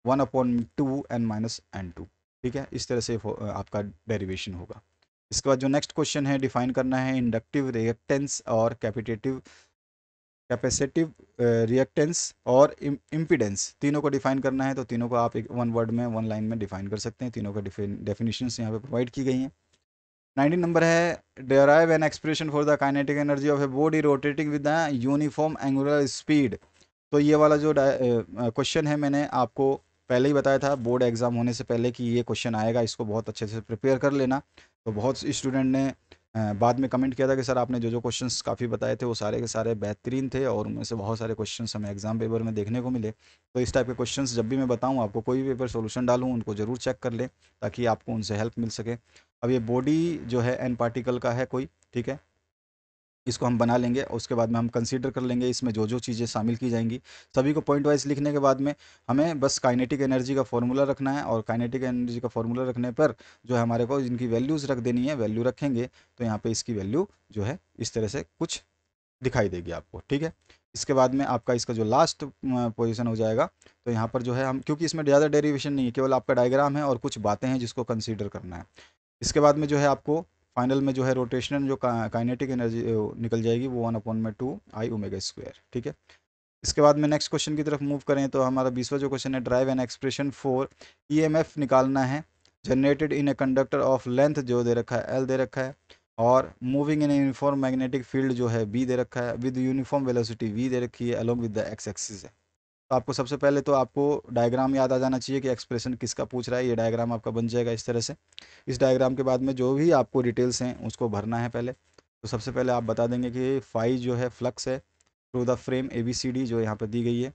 1/2 n-2। ठीक है, इस तरह से आपका डेरिवेशन होगा। इसके बाद जो नेक्स्ट क्वेश्चन है डिफाइन करना है इंडक्टिव रिएक्टेंस और कैपेसिटिव रिएक्टेंस और इम्पीडेंस, तीनों को डिफाइन करना है। तो तीनों को आप एक वन वर्ड में वन लाइन में डिफाइन कर सकते हैं, तीनों का डेफिनेशंस यहाँ पे प्रोवाइड की गई हैं। 19 नंबर है derive an expression for the kinetic energy of a body rotating with the uniform angular speed. तो ये वाला जो क्वेश्चन है मैंने आपको पहले ही बताया था बोर्ड एग्जाम होने से पहले कि ये क्वेश्चन आएगा, इसको बहुत अच्छे से प्रिपेयर कर लेना। तो बहुत स्टूडेंट ने बाद में कमेंट किया था कि सर आपने जो जो क्वेश्चंस काफ़ी बताए थे वो सारे के सारे बेहतरीन थे और उनमें से बहुत सारे क्वेश्चंस हमें एग्जाम पेपर में देखने को मिले। तो इस टाइप के क्वेश्चंस जब भी मैं बताऊँ आपको, कोई भी पेपर सोल्यूशन डालूँ, उनको ज़रूर चेक कर लें ताकि आपको उनसे हेल्प मिल सके। अब ये बॉडी जो है एन पार्टिकल का है कोई, ठीक है, इसको हम बना लेंगे और उसके बाद में हम कंसीडर कर लेंगे इसमें जो जो चीज़ें शामिल की जाएंगी। सभी को पॉइंट वाइज लिखने के बाद में हमें बस काइनेटिक एनर्जी का फॉर्मूला रखना है, और काइनेटिक एनर्जी का फॉर्मूला रखने पर जो है हमारे को इनकी वैल्यूज़ रख देनी है, वैल्यू रखेंगे तो यहाँ पे इसकी वैल्यू जो है इस तरह से कुछ दिखाई देगी आपको। ठीक है, इसके बाद में आपका इसका जो लास्ट पोजीशन हो जाएगा, तो यहाँ पर जो है हम, क्योंकि इसमें ज़्यादा डेरिवेशन नहीं है, केवल आपका डायग्राम है और कुछ बातें हैं जिसको कंसीडर करना है। इसके बाद में जो है आपको फाइनल में जो है रोटेशनल जो काइनेटिक एनर्जी निकल जाएगी वो 1/2 I ओमेगा स्क्वायर। ठीक है, इसके बाद में नेक्स्ट क्वेश्चन की तरफ मूव करें तो हमारा 20वां जो क्वेश्चन है drive an expression for EMF निकालना है generated in a conductor of length जो दे रखा है L दे रखा है, और moving in uniform magnetic field जो है B दे रखा है, विद यूनिफॉर्म वेलोसिटी V दे रखी है along with the x axis है। तो आपको सबसे पहले तो आपको डायग्राम याद आ जाना चाहिए कि एक्सप्रेशन किसका पूछ रहा है। ये डायग्राम आपका बन जाएगा इस तरह से। इस डायग्राम के बाद में जो भी आपको डिटेल्स हैं उसको भरना है पहले। तो सबसे पहले आप बता देंगे कि फाई जो है फ्लक्स है थ्रू द फ्रेम ABCD जो यहाँ पर दी गई है।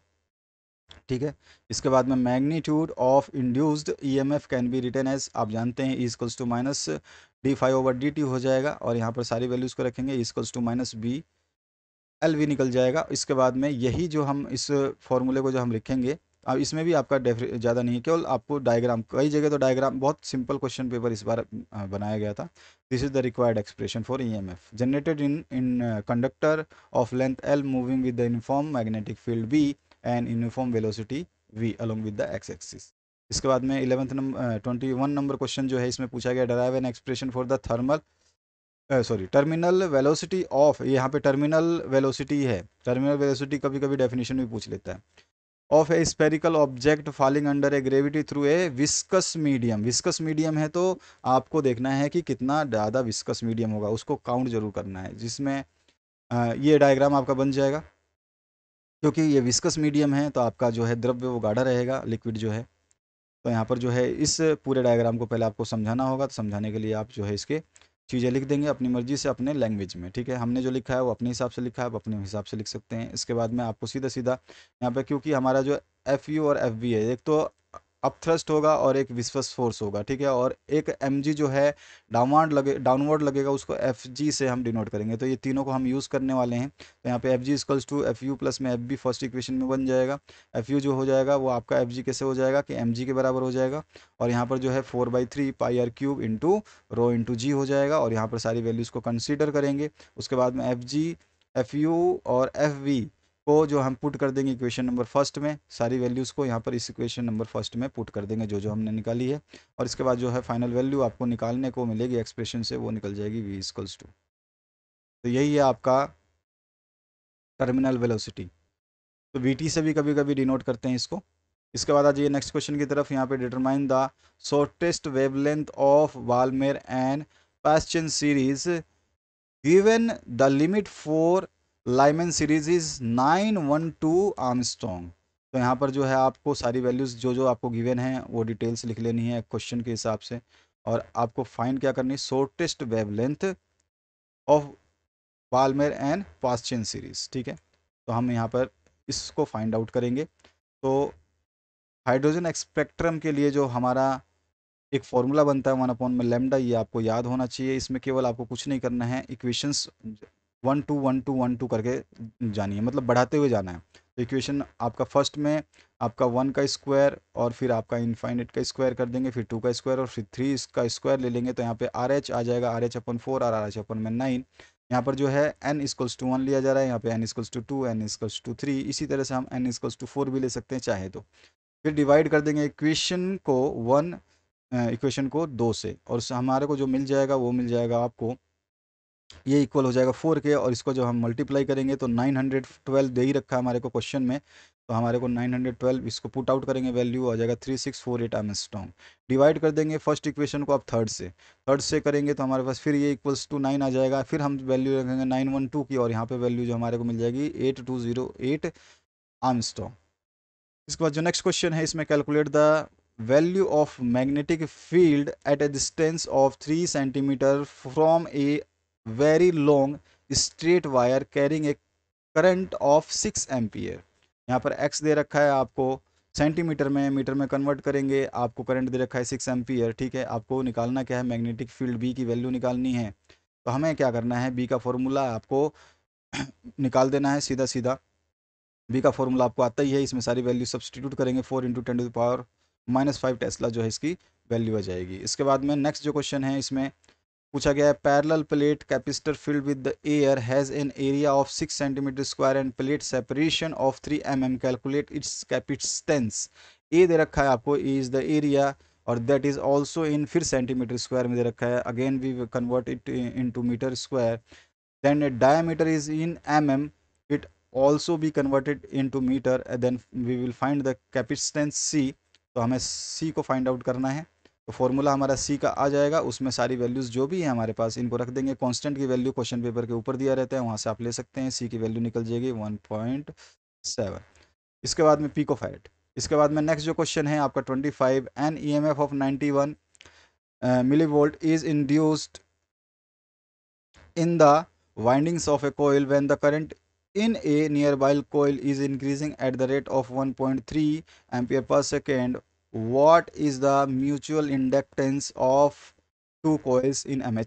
ठीक है, इसके बाद में magnitude of induced EMF can be written as, आप जानते हैं इक्वल्स टू माइनस d∅/dt हो जाएगा, और यहाँ पर सारी वैल्यूज़ को रखेंगे इक्वल्स टू माइनस B/L निकल जाएगा। इसके बाद में यही जो हम इस फॉर्मूले को जो हम लिखेंगे, अब इसमें भी आपका ज़्यादा नहीं है, केवल आपको डायग्राम, कई जगह तो डायग्राम, बहुत सिंपल क्वेश्चन पेपर इस बार बनाया गया था। This is the required expression for EMF generated in conductor of length L moving with the uniform magnetic field B and uniform velocity V along with the x axis. इसके बाद में 21 number question जो है इसमें पूछा गया derive an expression for the terminal velocity of, यहाँ पे टर्मिनल वेलोसिटी है, टर्मिनल वेलोसिटी कभी कभी डेफिनेशन भी पूछ लेता है, of a spherical object falling under a gravity through a viscous medium. Viscous medium है तो आपको देखना है कि कितना ज़्यादा विस्कस मीडियम होगा, उसको काउंट जरूर करना है, जिसमें ये डायग्राम आपका बन जाएगा। क्योंकि ये विस्कस मीडियम है तो आपका जो है द्रव्य वो गाढ़ा रहेगा, लिक्विड जो है। तो यहाँ पर जो है इस पूरे डायग्राम को पहले आपको समझाना होगा, तो समझाने के लिए आप जो है इसके चीज़ें लिख देंगे अपनी मर्जी से अपने लैंग्वेज में, ठीक है। हमने जो लिखा है वो अपने हिसाब से लिखा है, आप अपने हिसाब से लिख सकते हैं। इसके बाद में आपको सीधा सीधा यहाँ पे, क्योंकि हमारा जो एफ यू और एफ वी है, एक तो अपथ्रस्ट होगा और एक विस्कस फोर्स होगा, ठीक है, और एक एम जी जो है डाउनवर्ड लगेगा, उसको एफ जी से हम डिनोट करेंगे। तो ये तीनों को हम यूज़ करने वाले हैं। तो यहाँ पे F G equals to F U plus में एफ बी फर्स्ट इक्वेशन में बन जाएगा। एफ यू जो हो जाएगा वो आपका एफ जी कैसे हो जाएगा कि एम जी के बराबर हो जाएगा, और यहाँ पर जो है 4/3 pi are cube into rho into g हो जाएगा, और यहाँ पर सारी वैल्यूज़ को कंसीडर करेंगे। उसके बाद में एफ जी, एफ यू और एफ वी को जो हम पुट कर देंगे इक्वेशन नंबर फर्स्ट में, सारी वैल्यूज़ को यहाँ पर इस इक्वेशन नंबर फर्स्ट में पुट कर देंगे जो जो हमने निकाली है, और इसके बाद जो है फाइनल वैल्यू आपको निकालने को मिलेगी एक्सप्रेशन से, वो निकल जाएगी v इक्वल्स टू। तो यही है आपका टर्मिनल वेलोसिटी। तो वीटी से भी कभी कभी डिनोट करते हैं इसको। इसके बाद आ जाइए नेक्स्ट क्वेश्चन की तरफ। यहाँ पे determine the shortest wavelength of Balmer and Paschen series given the limit for Lyman series is 912 angstrom. तो यहाँ पर जो है आपको सारी वैल्यूज़ जो जो आपको गिवन है वो डिटेल्स लिख लेनी है क्वेश्चन के हिसाब से, और आपको फाइंड क्या करनी है, shortest wavelength of Balmer and Paschen series, ठीक है। तो हम यहाँ पर इसको फाइंड आउट करेंगे। तो हाइड्रोजन स्पेक्ट्रम के लिए जो हमारा एक फॉर्मूला बनता है 1/में लैम्डा, ये आपको याद होना चाहिए। इसमें केवल आपको कुछ नहीं करना है, इक्वेशंस 1 2 1 2 1 2 करके जानी है, मतलब बढ़ाते हुए जाना है। तो इक्वेशन आपका फर्स्ट में आपका 1 का स्क्वायर, और फिर आपका इनफाइनाइट का स्क्वायर कर देंगे, फिर 2 का स्क्वायर, और फिर 3 का स्क्वायर ले लेंगे। तो यहाँ पे आर एच आ जाएगा, RH/4 और RH/9। यहाँ पर जो है n इक्वल्स टू 1 लिया जा रहा है, यहाँ पे n equals to 2, n equals to 3, इसी तरह से हम n इक्वल्स टू 4 भी ले सकते हैं चाहे तो। फिर डिवाइड कर देंगे इक्वेशन को 1 इक्वेशन को 2 से, और हमारे को जो मिल जाएगा वो मिल जाएगा आपको, ये इक्वल हो जाएगा 4 के, और इसको जब हम मल्टीप्लाई करेंगे तो 912 दे ही रखा है हमारे को क्वेश्चन में। तो हमारे को 912 इसको पुट आउट करेंगे, वैल्यू आ जाएगा 3648 आर्मस्ट्रॉन्ग। डिवाइड कर देंगे फर्स्ट इक्वेशन को आप थर्ड से करेंगे, तो हमारे पास फिर ये इक्वल्स टू 9 आ जाएगा। फिर हम वैल्यू रखेंगे 912 की, और यहाँ पे वैल्यू जो हमारे को मिल जाएगी 8208 आर्मस्ट्रॉन्ग। इसके बाद जो नेक्स्ट क्वेश्चन है, इसमें calculate the value of magnetic field at A distance of 3 centimetre from a very long straight wire carrying a current of 6 ampere. यहाँ पर x दे रखा है आपको सेंटीमीटर में, मीटर में कन्वर्ट करेंगे, आपको करंट दे रखा है 6 एम्पियर, ठीक है। आपको निकालना क्या है, मैग्नेटिक फील्ड b की वैल्यू निकालनी है। तो हमें क्या करना है, b का फॉर्मूला आपको निकाल देना है सीधा सीधा। बी का फॉर्मूला आपको आता ही है, इसमें सारी वैल्यू सब्सटीट्यूट करेंगे, 4 × 10⁻⁻5 टेस्ला जो है इसकी वैल्यू आ जाएगी। इसके बाद में नेक्स्ट जो क्वेश्चन है, इसमें पूछा गया है parallel plate capacitor filled with the air has an area of 6 centimetre square and plate separation of 3 mm, calculate its capacitance. A दे रखा है आपको, ए इज़ द एरिया, और दैट इज ऑल्सो इन, फिर सेंटीमीटर स्क्वायर में दे रखा है, again we convert it into metre square. then a diameter is in mm, it also be converted into meter, and then we will find the capacitance c। तो हमें c को find out करना है। तो फॉर्मूला हमारा c का आ जाएगा, उसमें सारी वैल्यूज़ जो भी है हमारे पास इनको रख देंगे। कांस्टेंट की वैल्यू क्वेश्चन पेपर के ऊपर दिया रहता है, वहाँ से आप ले सकते हैं। c की वैल्यू निकल जाएगी 1.7। इसके बाद में पिको फैरेड। इसके बाद में नेक्स्ट जो क्वेश्चन है आपका 25, an EMF of 91 millivolt is induced in the windings of a coil when the current in a nearby coil is increasing at the rate of 1.3 ampere per second. What is the mutual inductance of two coils in mh?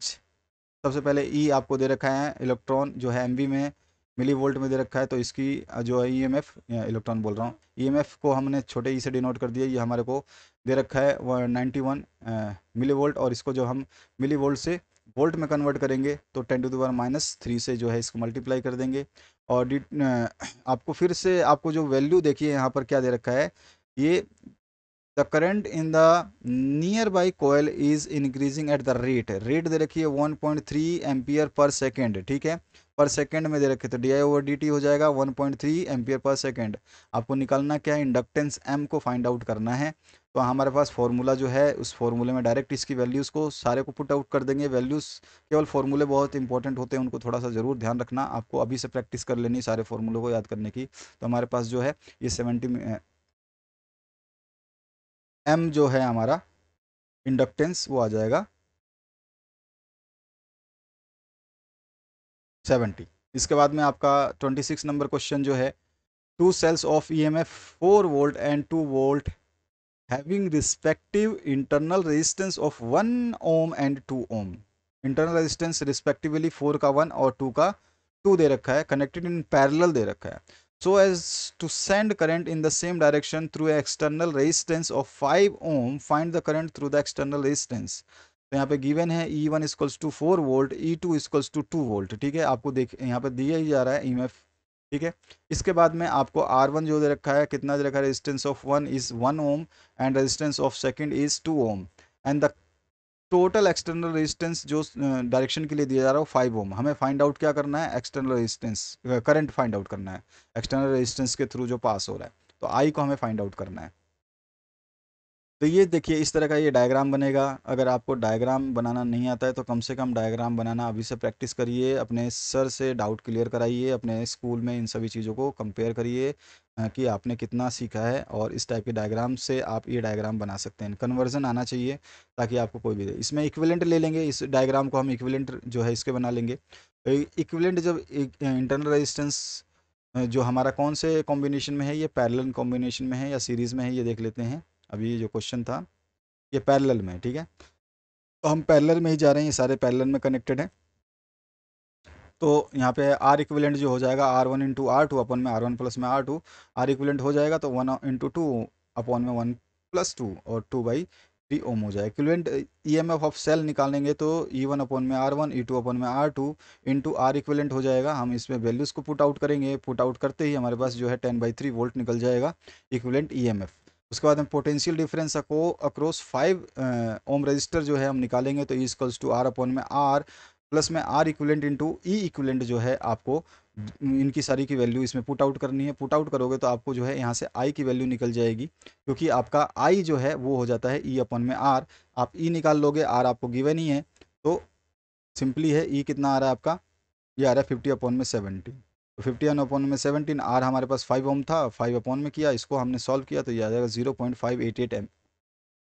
सबसे पहले ई आपको दे रखा है, electron जो है MV में milli volt में दे रखा है, तो इसकी जो है ईएमएफ, इलेक्ट्रॉन बोल रहा हूँ, ईएमएफ को हमने छोटे ई से डिनोट कर दिया। ये हमारे को दे रखा है 91 मिली वोल्ट, और इसको जो हम मिली वोल्ट से वोल्ट में कन्वर्ट करेंगे तो 10⁻³ से जो है इसको मल्टीप्लाई कर देंगे। और आपको फिर से आपको जो वैल्यू देखिए यहाँ पर क्या दे रखा है, ये the current in the nearby coil is increasing at the rate दे रखी है 1.3 एम्पियर पर सेकेंड, ठीक है, पर सेकेंड में दे रखे, तो di/dt हो जाएगा 1.3 एम्पियर पर सेकेंड। आपको निकालना क्या है, इंडक्टेंस m को फाइंड आउट करना है। तो हमारे पास फॉर्मूला जो है, उस फॉर्मूले में डायरेक्ट इसकी वैल्यूज़ को सारे को पुट आउट कर देंगे। वैल्यूज़ केवल फॉर्मूले बहुत इंपॉर्टेंट होते हैं, उनको थोड़ा सा ज़रूर ध्यान रखना, आपको अभी से प्रैक्टिस कर लेनी सारे फॉर्मूलों को याद करने की। तो हमारे पास जो है ये 70 m जो है हमारा इंडक्टेंस, वो आ जाएगा 70। इसके बाद में आपका 26 नंबर क्वेश्चन जो है, two cells of EMF 4 volt and 2 volt having respective internal resistance of 1 ohm and 2 ohm. Internal resistance respectively 4 का 1 और 2 का 2 दे रखा है, कनेक्टेड इन पैरेलल दे रखा है, so as to send current in the same direction through external resistance of 5 ohm, find the current through the external resistance. तो यहाँ पे गिवन है E one equals to 4 volt, E two equals to 2 volt, ठीक है, आपको देख यहाँ पे दिया ही जा रहा है ईएमएफ, ठीक है। इसके बाद में आपको R1 जो दे रखा है, कितना दे रखा है, resistance of 1 is 1 ohm and resistance of second is 2 ohm, and the total external resistance जो डायरेक्शन के लिए दिया जा रहा है वो 5 ओम। हमें फाइंड आउट क्या करना है, external resistance, current find out करना है एक्सटर्नल रेजिस्टेंस के थ्रू जो पास हो रहा है, तो आई को हमें फाइंड आउट करना है। तो ये देखिए इस तरह का ये डायग्राम बनेगा। अगर आपको डायग्राम बनाना नहीं आता है तो कम से कम डायग्राम बनाना अभी से प्रैक्टिस करिए, अपने सर से डाउट क्लियर कराइए, अपने स्कूल में इन सभी चीज़ों को कंपेयर करिए कि आपने कितना सीखा है, और इस टाइप के डायग्राम से आप ये डायग्राम बना सकते हैं। कन्वर्जन आना चाहिए ताकि आपको कोई भी दे। इसमें इक्विवेलेंट ले लेंगे, इस डायग्राम को हम इक्विवेलेंट जो है इसके बना लेंगे। इक्विवेलेंट जब इंटरनल रेजिस्टेंस जो हमारा कौन से कॉम्बिनेशन में है, ये पैरेलल कॉम्बिनेशन में है या सीरीज़ में है, ये देख लेते हैं। अभी जो क्वेश्चन था ये पैरेलल में है, ठीक है, तो हम पैरेलल में ही जा रहे हैं, ये सारे पैरेलल में कनेक्टेड हैं। तो यहाँ पे आर इक्विवेलेंट जो हो जाएगा R1 इंटू R2 अपन में R1 प्लस में R2, आर इक्विवेलेंट हो जाएगा तो 1 इंटू 2 अपॉन में 1 प्लस 2 और 2/3 ओम हो जाएगा। इक्विवेलेंट ईएमएफ ऑफ सेल निकालेंगे तो E1 अपॉन में R1, E2 अपॉन में R2 इंटू आर इक्विवेलेंट हो जाएगा। हम इसमें वैल्यूज़ को पुट आउट करेंगे, पुट आउट करते ही हमारे पास जो है 10/3 वोल्ट निकल जाएगा इक्विवेलेंट ईएमएफ। उसके बाद हम पोटेंशियल डिफरेंस को अक्रॉस 5 ओम रजिस्टर जो है हम निकालेंगे, तो इक्वल्स टू आर अपॉन में आर प्लस में R equivalent into E equivalent जो है आपको इनकी सारी की वैल्यू इसमें पुट आउट करनी है। पुट आउट करोगे तो आपको जो है यहाँ से आई की वैल्यू निकल जाएगी, क्योंकि आपका आई जो है वो हो जाता है ई अपॉन में आर। आप ई निकाल लोगे, आर आपको गिवन ही है, तो सिंपली है ई कितना आ रहा है आपका, ये आ रहा है 50/17। तो 50/17, आर हमारे पास 5 ओम था, 5 अपॉन में किया, इसको हमने सॉल्व किया तो ये आ जाएगा 0.588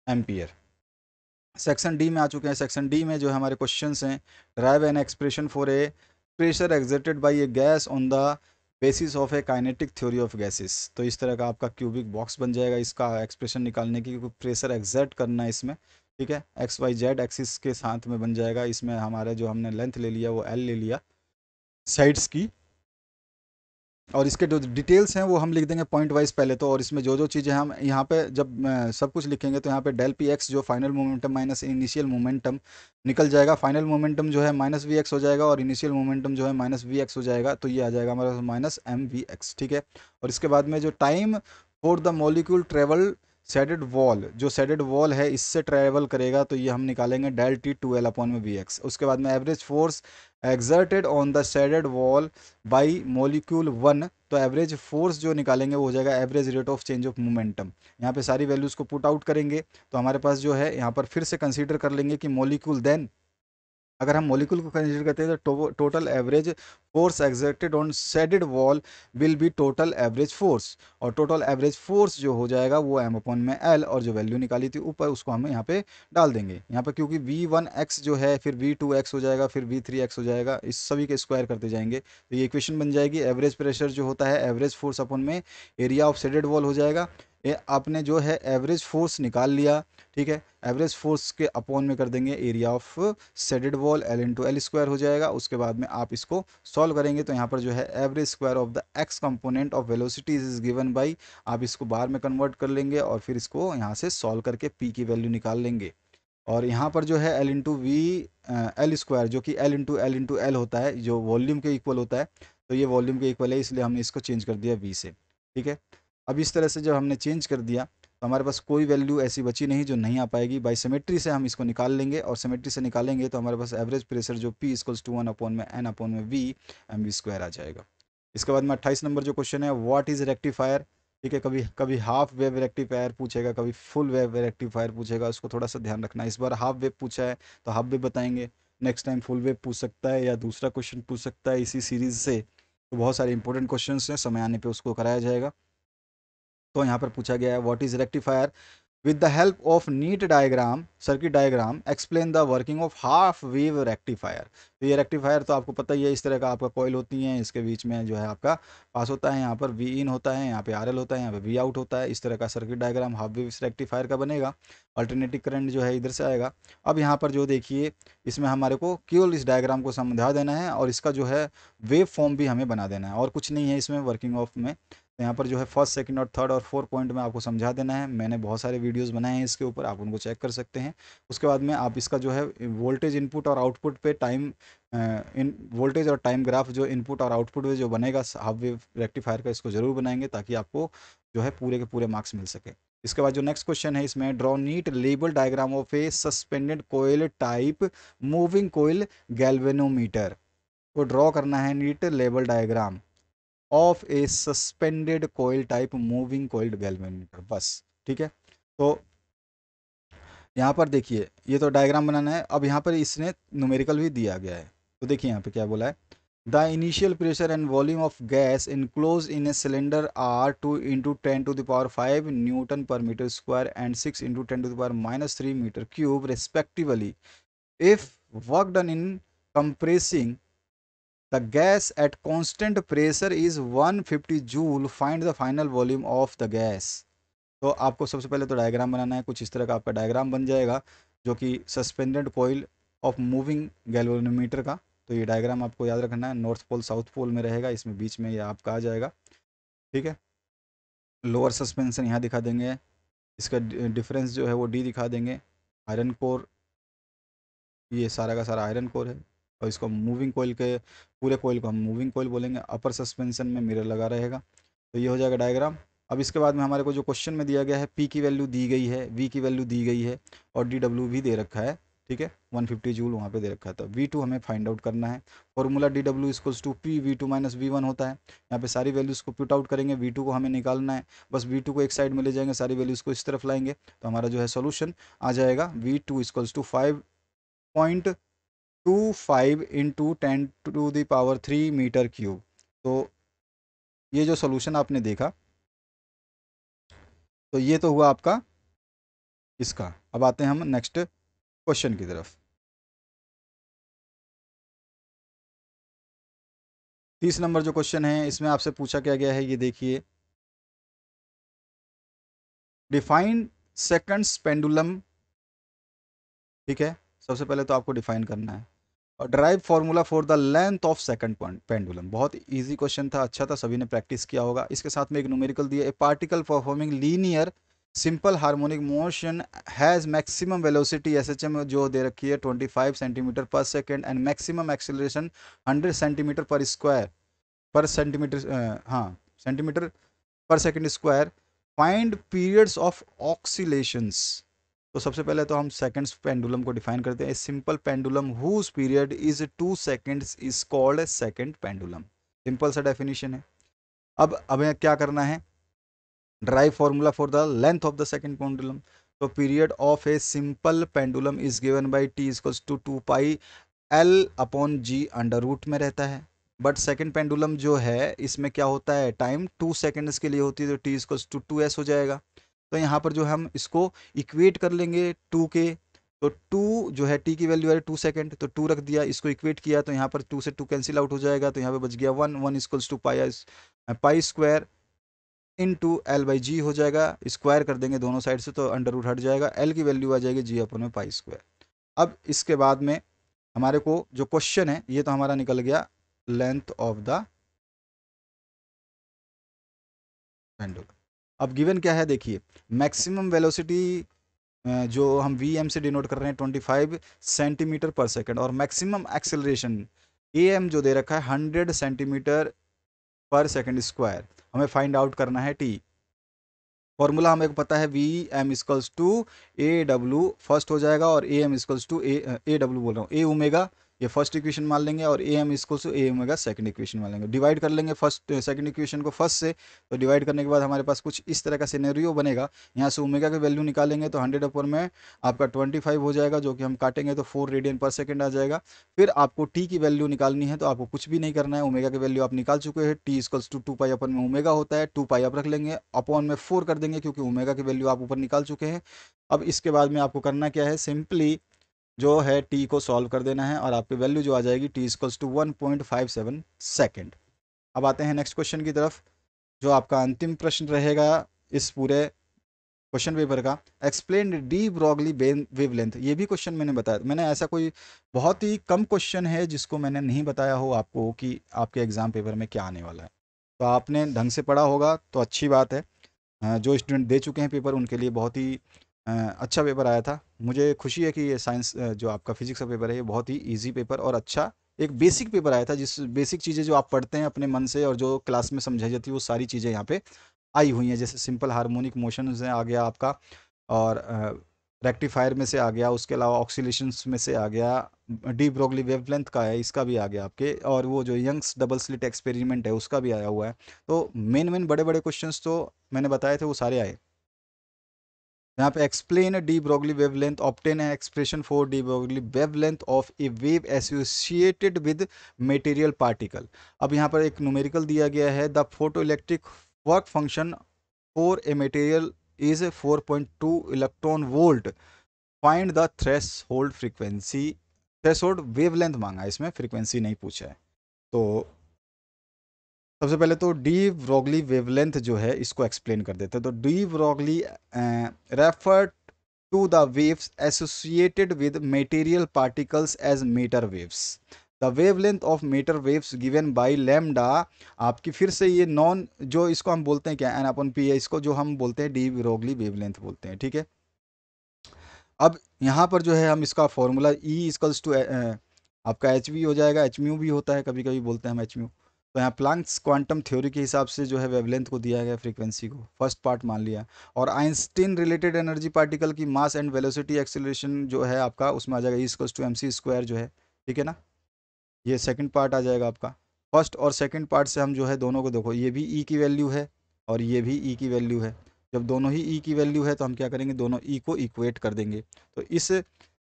एम्पियर। सेक्शन डी में आ चुके हैं। सेक्शन डी में जो है हमारे क्वेश्चंस हैं, drive an expression for a pressure exerted by A gas on the basis of A kinetic theory of gases. तो इस तरह का आपका क्यूबिक बॉक्स बन जाएगा इसका एक्सप्रेशन निकालने की, क्योंकि प्रेशर एक्सर्ट करना है इसमें, ठीक है, एक्स वाई जेड एक्सिस के साथ में बन जाएगा। इसमें हमारा जो हमने लेंथ ले लिया वो एल ले लिया साइड्स की, और इसके जो डिटेल्स हैं वो हम लिख देंगे पॉइंट वाइज पहले तो, और इसमें जो जो चीज़ें हम यहाँ पे जब सब कुछ लिखेंगे तो यहाँ पे डेल पी एक्स जो final momentum minus initial momentum निकल जाएगा। फाइनल मोमेंटम जो है माइनस वी एक्स हो जाएगा और इनिशियल मोमेंटम जो है माइनस वी एक्स हो जाएगा, तो ये आ जाएगा हमारे पास माइनस एम वी एक्स, ठीक है। और इसके बाद में जो time for the molecule travel shaded wall, जो शेडेड वॉल है इससे ट्रेवल करेगा, तो ये हम निकालेंगे डेल टी 2L अपॉन में वी एक्स। उसके बाद में average force exerted on the shaded wall by molecule 1, तो एवरेज फोर्स जो निकालेंगे वो हो जाएगा average rate of change of momentum. यहाँ पे सारी वैल्यूज़ को पुट आउट करेंगे तो हमारे पास जो है यहाँ पर फिर से कंसीडर कर लेंगे कि मॉलिक्यूल, देन अगर हम मॉलिक्यूल को कंसीडर करते हैं तो total average force exerted on shaded wall will be total average force, और टोटल एवरेज फोर्स जो हो जाएगा वो एम अपॉन में एल, और जो वैल्यू निकाली थी ऊपर उसको हम यहाँ पे डाल देंगे। यहाँ पे क्योंकि V1x जो है फिर V2x हो जाएगा, फिर V3x हो जाएगा, इस सभी के स्क्वायर करते जाएंगे तो ये इक्वेशन बन जाएगी। एवरेज प्रेशर जो होता है एवरेज फोर्स अपॉन में एरिया ऑफ शेडेड वॉल हो जाएगा। ये आपने जो है एवरेज फोर्स निकाल लिया, ठीक है, एवरेज फोर्स के अपॉन में कर देंगे area of shaded wall, L into L square हो जाएगा। उसके बाद में आप इसको सॉल्व करेंगे तो यहाँ पर जो है average square of the x component of velocities is given by, आप इसको बार में कन्वर्ट कर लेंगे और फिर इसको यहाँ से सॉल्व करके पी की वैल्यू निकाल लेंगे। और यहाँ पर जो है L into V L square, जो कि एल इंटू एल होता है, जो वॉल्यूम के इक्वल होता है, तो ये वॉल्यूम के इक्वल है, इसलिए हमने इसको चेंज कर दिया वी से, ठीक है। अब इस तरह से जब हमने चेंज कर दिया तो हमारे पास कोई वैल्यू ऐसी बची नहीं जो नहीं आ पाएगी। बाई सिमेट्री से हम इसको निकाल लेंगे, और सिमेट्री से निकालेंगे तो हमारे पास एवरेज प्रेशर जो P इक्वल्स टू 1 अपॉन में N अपॉन में V एम वी स्क्वायर आ जाएगा। इसके बाद में 28 नंबर जो क्वेश्चन है, व्हाट इज रेक्टिफायर, ठीक है, कभी कभी हाफ वेव रेक्टिफायर पूछेगा, कभी फुल वेव रेक्टिफायर पूछेगा, उसको थोड़ा सा ध्यान रखना। इस बार हाफ वेव पूछा है तो हाफ वेव बताएंगे, नेक्स्ट टाइम फुल वेव पूछ सकता है या दूसरा क्वेश्चन पूछ सकता है इसी सीरीज से। तो बहुत सारे इंपॉर्टेंट क्वेश्चन हैं, समय आने पर उसको कराया जाएगा। तो यहाँ पर पूछा गया है what is rectifier With the help of neat diagram, circuit diagram, explain the working of half wave rectifier। तो ये रेक्टिफायर तो आपको पता ही है, इस तरह का आपका कॉइल होती है, इसके बीच में जो है आपका पास होता है, यहाँ पर वी इन होता है, यहाँ पे आर एल होता है, यहाँ पे वी आउट होता है। इस तरह का circuit diagram half wave rectifier का बनेगा। अल्टरनेटिव करंट जो है इधर से आएगा। अब यहाँ पर जो देखिए, इसमें हमारे को केवल इस डायग्राम को समझा देना है और इसका जो है वेव फॉर्म भी हमें बना देना है, और कुछ नहीं है इसमें वर्किंग ऑफ में। तो यहाँ पर जो है फर्स्ट, सेकंड और थर्ड और फोर्थ पॉइंट में आपको समझा देना है। मैंने बहुत सारे वीडियोस बनाए हैं इसके ऊपर, आप उनको चेक कर सकते हैं। उसके बाद में आप इसका जो है वोल्टेज इनपुट और आउटपुट पे टाइम इन वोल्टेज और टाइम ग्राफ जो इनपुट और आउटपुट में जो बनेगा हाफ वेव रेक्टिफायर का, इसको ज़रूर बनाएंगे ताकि आपको जो है पूरे के पूरे मार्क्स मिल सके। इसके बाद जो नेक्स्ट क्वेश्चन है, इसमें draw neat label diagram of a suspended coil type moving coil galvanometer. को ड्रॉ करना है neat label diagram of a suspended coil type moving coil galvanometer, बस। ठीक है, तो यहाँ पर देखिए, ये तो डायग्राम बनाना है। अब यहाँ पर इसने न्यूमेरिकल भी दिया गया है, तो देखिए यहाँ पे क्या बोला है। The initial pressure and volume of gas enclose in a cylinder are 2 × 10⁵ newton per metre square and 6 × 10⁻³ metre cube respectively. If work done in compressing the gas at constant pressure is 150 joule, find the final volume of the gas। तो आपको सबसे पहले तो diagram बनाना है, कुछ इस तरह का आपका डायग्राम बन जाएगा, जो कि suspended coil of moving galvanometer का। तो ये डायग्राम आपको याद रखना है, नॉर्थ पोल साउथ पोल में रहेगा, इसमें बीच में ये आपका आ जाएगा। ठीक है, लोअर सस्पेंशन यहाँ दिखा देंगे, इसका डिफरेंस जो है वो डी दिखा देंगे। आयरन कोर, ये सारा का सारा आयरन कोर है, और इसको मूविंग कोयल के पूरे कोयल को हम मूविंग कोयल बोलेंगे। अपर सस्पेंशन में मिरर लगा रहेगा। तो ये हो जाएगा डायग्राम। अब इसके बाद में हमारे को जो क्वेश्चन में दिया गया है, पी की वैल्यू दी गई है, वी की वैल्यू दी गई है, और डी डब्ल्यू भी दे रखा है। ठीक है, 150 जूल वहाँ पे दे रखा है। तो वी टू हमें फाइंड आउट करना है। Formula D W equals to P V two minus V one होता है। यहाँ पे सारी वैल्यूज़ को पुट आउट करेंगे, वी टू को हमें निकालना है। बस वी टू को एक साइड में ले जाएंगे, सारी वैल्यूज़ को इस तरफ लाएंगे, तो हमारा जो है सोल्यूशन आ जाएगा V two equals to 5.25 into 10⁻³ metre cube. तो ये जो सोल्यूशन आपने देखा, तो ये तो हुआ आपका इसका। अब आते हैं हम नेक्स्ट क्वेश्चन की तरफ। 30 नंबर जो क्वेश्चन है, इसमें आपसे पूछा क्या गया है, ये देखिए। Define seconds pendulum. ठीक है, सबसे पहले तो आपको डिफाइन करना है। और drive formula for the length of second pendulum. बहुत इजी क्वेश्चन था, अच्छा था, सभी ने प्रैक्टिस किया होगा। इसके साथ में एक न्यूमेरिकल दिया, a particle performing linear simple harmonic motion has maximum velocity SHM जो दे रखी है 25 centimetre per second and maximum acceleration 100 centimetre per square per centimetre, हाँ, centimetre per second square. Find periods of oscillations. तो सबसे पहले तो हम सेकंड्स पेंडुलम को डिफाइन करते हैं। Simple pendulum whose period is 2 seconds is called second pendulum. Simple सा डेफिनेशन है। अब हमें क्या करना है, derive formula for the length of the second pendulum. तो period of a simple pendulum is given by t equals to 2πL/g under root में रहता है। बट सेकंड पेंडुलम जो है, इसमें क्या होता है, टाइम 2 सेकंड्स के लिए होती है, तो टी इक्वल्स टू 2s हो जाएगा। तो यहाँ पर जो हम इसको इक्वेट कर लेंगे 2 के, तो 2 जो है टी की वैल्यू है 2 सेकंड, तो 2 रख दिया, इसको इक्वेट किया, तो यहाँ पर 2 से 2 कैंसिल आउट हो जाएगा, तो यहाँ पे बच गया 1 equals to pi square into L/g हो जाएगा। स्क्वायर कर देंगे दोनों साइड से, तो अंडर रूट हट जाएगा, L की वैल्यू आ जाएगी g/π²। अब इसके बाद में हमारे को जो क्वेश्चन है, ये तो हमारा निकल गया लेंथ ऑफ द पेंडुलम। अब गिवन क्या है, देखिए, मैक्सिमम वेलोसिटी जो हम वी से डिनोट कर रहे हैं 25 सेंटीमीटर पर सेकेंड, और मैक्सिमम एक्सेलरेशन AM जो दे रखा है 100 सेंटीमीटर पर सेकेंड स्क्वायर। हमें फाइंड आउट करना है टी। फॉर्मूला हमें पता है VM equals to AW first हो जाएगा, और AM equals to A W बोल रहा हूँ, A ओमेगा ये फर्स्ट इक्वेशन मान लेंगे और ए एम इसको से ए ओमेगा सेकंड इक्वेशन मान लेंगे। डिवाइड कर लेंगे फर्स्ट सेकंड इक्वेशन को फर्स्ट से, तो डिवाइड करने के बाद हमारे पास कुछ इस तरह का सिनेरियो बनेगा। यहाँ से ओमेगा की वैल्यू निकालेंगे तो 100 अपर में आपका 25 हो जाएगा, जो कि हम काटेंगे तो 4 रेडियन पर सेकेंड आ जाएगा। फिर आपको टी की वैल्यू निकालनी है, तो आपको कुछ भी नहीं करना है, ओमेगा की वैल्यू आप निकाल चुके हैं। टी इक्वल्स टू 2 पाई अपन में ओमेगा होता है, 2 पाई आप रख लेंगे, अपॉन में 4 कर देंगे क्योंकि ओमेगा की वैल्यू आप ऊपर निकाल चुके हैं। अब इसके बाद में आपको करना क्या है, सिंपली जो है टी को सॉल्व कर देना है और आपकी वैल्यू जो आ जाएगी टी इक्वल्स टू 1.57 सेकेंड। अब आते हैं नेक्स्ट क्वेश्चन की तरफ, जो आपका अंतिम प्रश्न रहेगा इस पूरे क्वेश्चन पेपर का। Explain de Broglie wavelength. ये भी क्वेश्चन मैंने बताया, मैंने ऐसा कोई बहुत ही कम क्वेश्चन है जिसको मैंने नहीं बताया हो आपको कि आपके एग्जाम पेपर में क्या आने वाला है। तो आपने ढंग से पढ़ा होगा तो अच्छी बात है। जो स्टूडेंट दे चुके हैं पेपर उनके लिए बहुत ही अच्छा पेपर आया था। मुझे खुशी है कि ये साइंस जो आपका फिजिक्स का पेपर है ये बहुत ही इजी पेपर और अच्छा एक बेसिक पेपर आया था, जिस बेसिक चीज़ें जो आप पढ़ते हैं अपने मन से और जो क्लास में समझाई जाती है वो सारी चीज़ें यहाँ पे आई हुई हैं। जैसे सिंपल हार्मोनिक मोशन से आ गया आपका, और रेक्टिफायर में से आ गया, उसके अलावा ऑक्सीलेशंस में से आ गया, डी ब्रोगली वेवलेंथ का है इसका भी आ गया आपके, और वो जो यंग्स डबल स्लिट एक्सपेरिमेंट है उसका भी आया हुआ है। तो मेन मेन बड़े बड़े क्वेश्चंस तो मैंने बताए थे वो सारे आए। यहाँ पे explain de Broglie wavelength, obtain है expression for de Broglie wavelength of a wave associated with material particle. अब यहाँ पर एक न्यूमेरिकल दिया गया है, the photo electric work function for a material is 4.2 electron volt, find the threshold frequency. Threshold wavelength मांगा है, इसमें फ्रीक्वेंसी नहीं पूछा है। तो सबसे पहले तो डी ब्रोगली वेवलेंथ जो है इसको एक्सप्लेन कर देते हैं। तो de Broglie refer to the waves associated with material particles as matter waves. The wavelength of matter waves given by lambda. आपकी फिर से ये नॉन, जो इसको हम बोलते हैं क्या, एन अपन पी है, इसको जो हम बोलते हैं डी ब्रोगली वेवलेंथ बोलते हैं, ठीक है। अब यहाँ पर जो है हम इसका फॉर्मूला ई इक्वल्स टू आपका एच वी हो जाएगा, एच म्यू भी होता है कभी कभी बोलते हैं हम एच म्यू। तो यहाँ प्लांक्स क्वांटम थ्योरी के हिसाब से जो है वेवलेंथ को दिया गया, फ्रीक्वेंसी को फर्स्ट पार्ट मान लिया। और आइंस्टीन रिलेटेड एनर्जी पार्टिकल की मास एंड वेलोसिटी एक्सेलरेशन जो है आपका उसमें आ जाएगा E equals to M C square जो है, ठीक है ना। ये सेकंड पार्ट आ जाएगा आपका। फर्स्ट और सेकंड पार्ट से हम जो है दोनों को देखो, ये भी ई की वैल्यू है और ये भी ई की वैल्यू है। जब दोनों ही ई की वैल्यू है तो हम क्या करेंगे, दोनों ई को इक्वेट कर देंगे। तो इस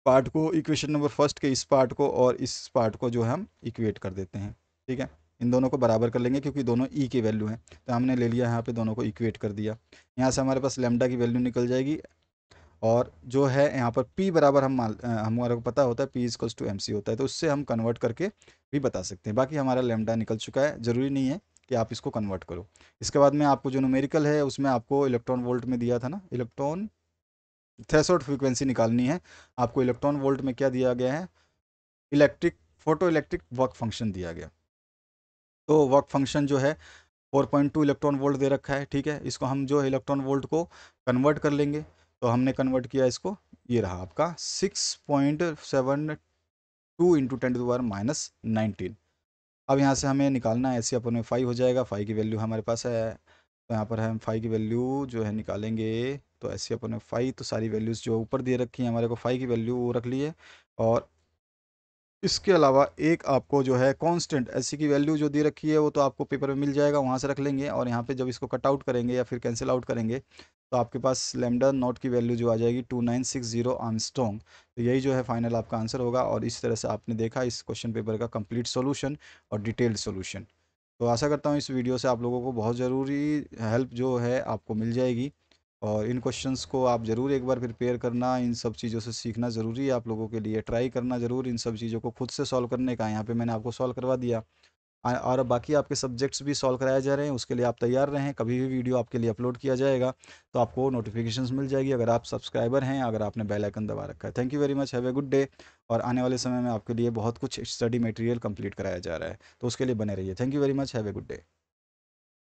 पार्ट को, इक्वेशन नंबर फर्स्ट के इस पार्ट को और इस पार्ट को जो है हम इक्वेट कर देते हैं, ठीक है। इन दोनों को बराबर कर लेंगे क्योंकि दोनों ई की वैल्यू हैं, तो हमने ले लिया यहाँ पे दोनों को इक्वेट कर दिया। यहाँ से हमारे पास लैम्डा की वैल्यू निकल जाएगी, और जो है यहाँ पर p बराबर हमारे को पता होता है p equals to M C होता है, तो उससे हम कन्वर्ट करके भी बता सकते हैं। बाकी हमारा लैम्डा निकल चुका है, ज़रूरी नहीं है कि आप इसको कन्वर्ट करो। इसके बाद में आपको जो न्यूमेरिकल है उसमें आपको इलेक्ट्रॉन वोल्ट में दिया था ना, इलेक्ट्रॉन थ्रेशोल्ड फ्रीक्वेंसी निकालनी है। आपको इलेक्ट्रॉन वोल्ट में क्या दिया गया है, electric photo electric work function दिया गया। तो वर्क फंक्शन जो है 4.2 इलेक्ट्रॉन वोल्ट दे रखा है, ठीक है। इसको हम जो है इलेक्ट्रॉन वोल्ट को कन्वर्ट कर लेंगे, तो हमने कन्वर्ट किया इसको, ये रहा आपका 6.72 इंटू 10⁻⁻19। अब यहाँ से हमें निकालना है, ऐसे अपन में 5 हो जाएगा, 5 की वैल्यू हमारे पास है, तो यहाँ पर हम 5 की वैल्यू जो है निकालेंगे। तो ऐसे अपन में 5, तो सारी वैल्यूज़ जो ऊपर दे रखी हैं हमारे को 5 की वैल्यू वो रख ली है। और इसके अलावा एक आपको जो है कांस्टेंट ऐसी की वैल्यू जो दे रखी है वो तो आपको पेपर में मिल जाएगा, वहाँ से रख लेंगे। और यहाँ पे जब इसको कट आउट करेंगे या फिर कैंसिल आउट करेंगे तो आपके पास लैम्डा नॉट की वैल्यू जो आ जाएगी 2960 आर्मस्ट्रॉन्ग। तो यही जो है फाइनल आपका आंसर होगा। और इस तरह से आपने देखा इस क्वेश्चन पेपर का कंप्लीट सोल्यूशन और डिटेल्ड सोल्यूशन। तो आशा करता हूँ इस वीडियो से आप लोगों को बहुत ज़रूरी हेल्प जो है आपको मिल जाएगी। और इन क्वेश्चंस को आप ज़रूर एक बार प्रिपेयर करना, इन सब चीज़ों से सीखना ज़रूरी है आप लोगों के लिए। ट्राई करना ज़रूर इन सब चीज़ों को खुद से सॉल्व करने का। यहाँ पे मैंने आपको सॉल्व करवा दिया, और बाकी आपके सब्जेक्ट्स भी सॉल्व कराए जा रहे हैं, उसके लिए आप तैयार रहें। कभी भी वीडियो आपके लिए अपलोड किया जाएगा तो आपको नोटिफिकेशंस मिल जाएगी, अगर आप सब्सक्राइबर हैं, अगर आपने बेल आइकन दबा रखा है। Thank you very much, have a good day. और आने वाले समय में आपके लिए बहुत कुछ स्टडी मटेरियल कंप्लीट कराया जा रहा है, तो उसके लिए बने रहिए। Thank you very much, have a good day.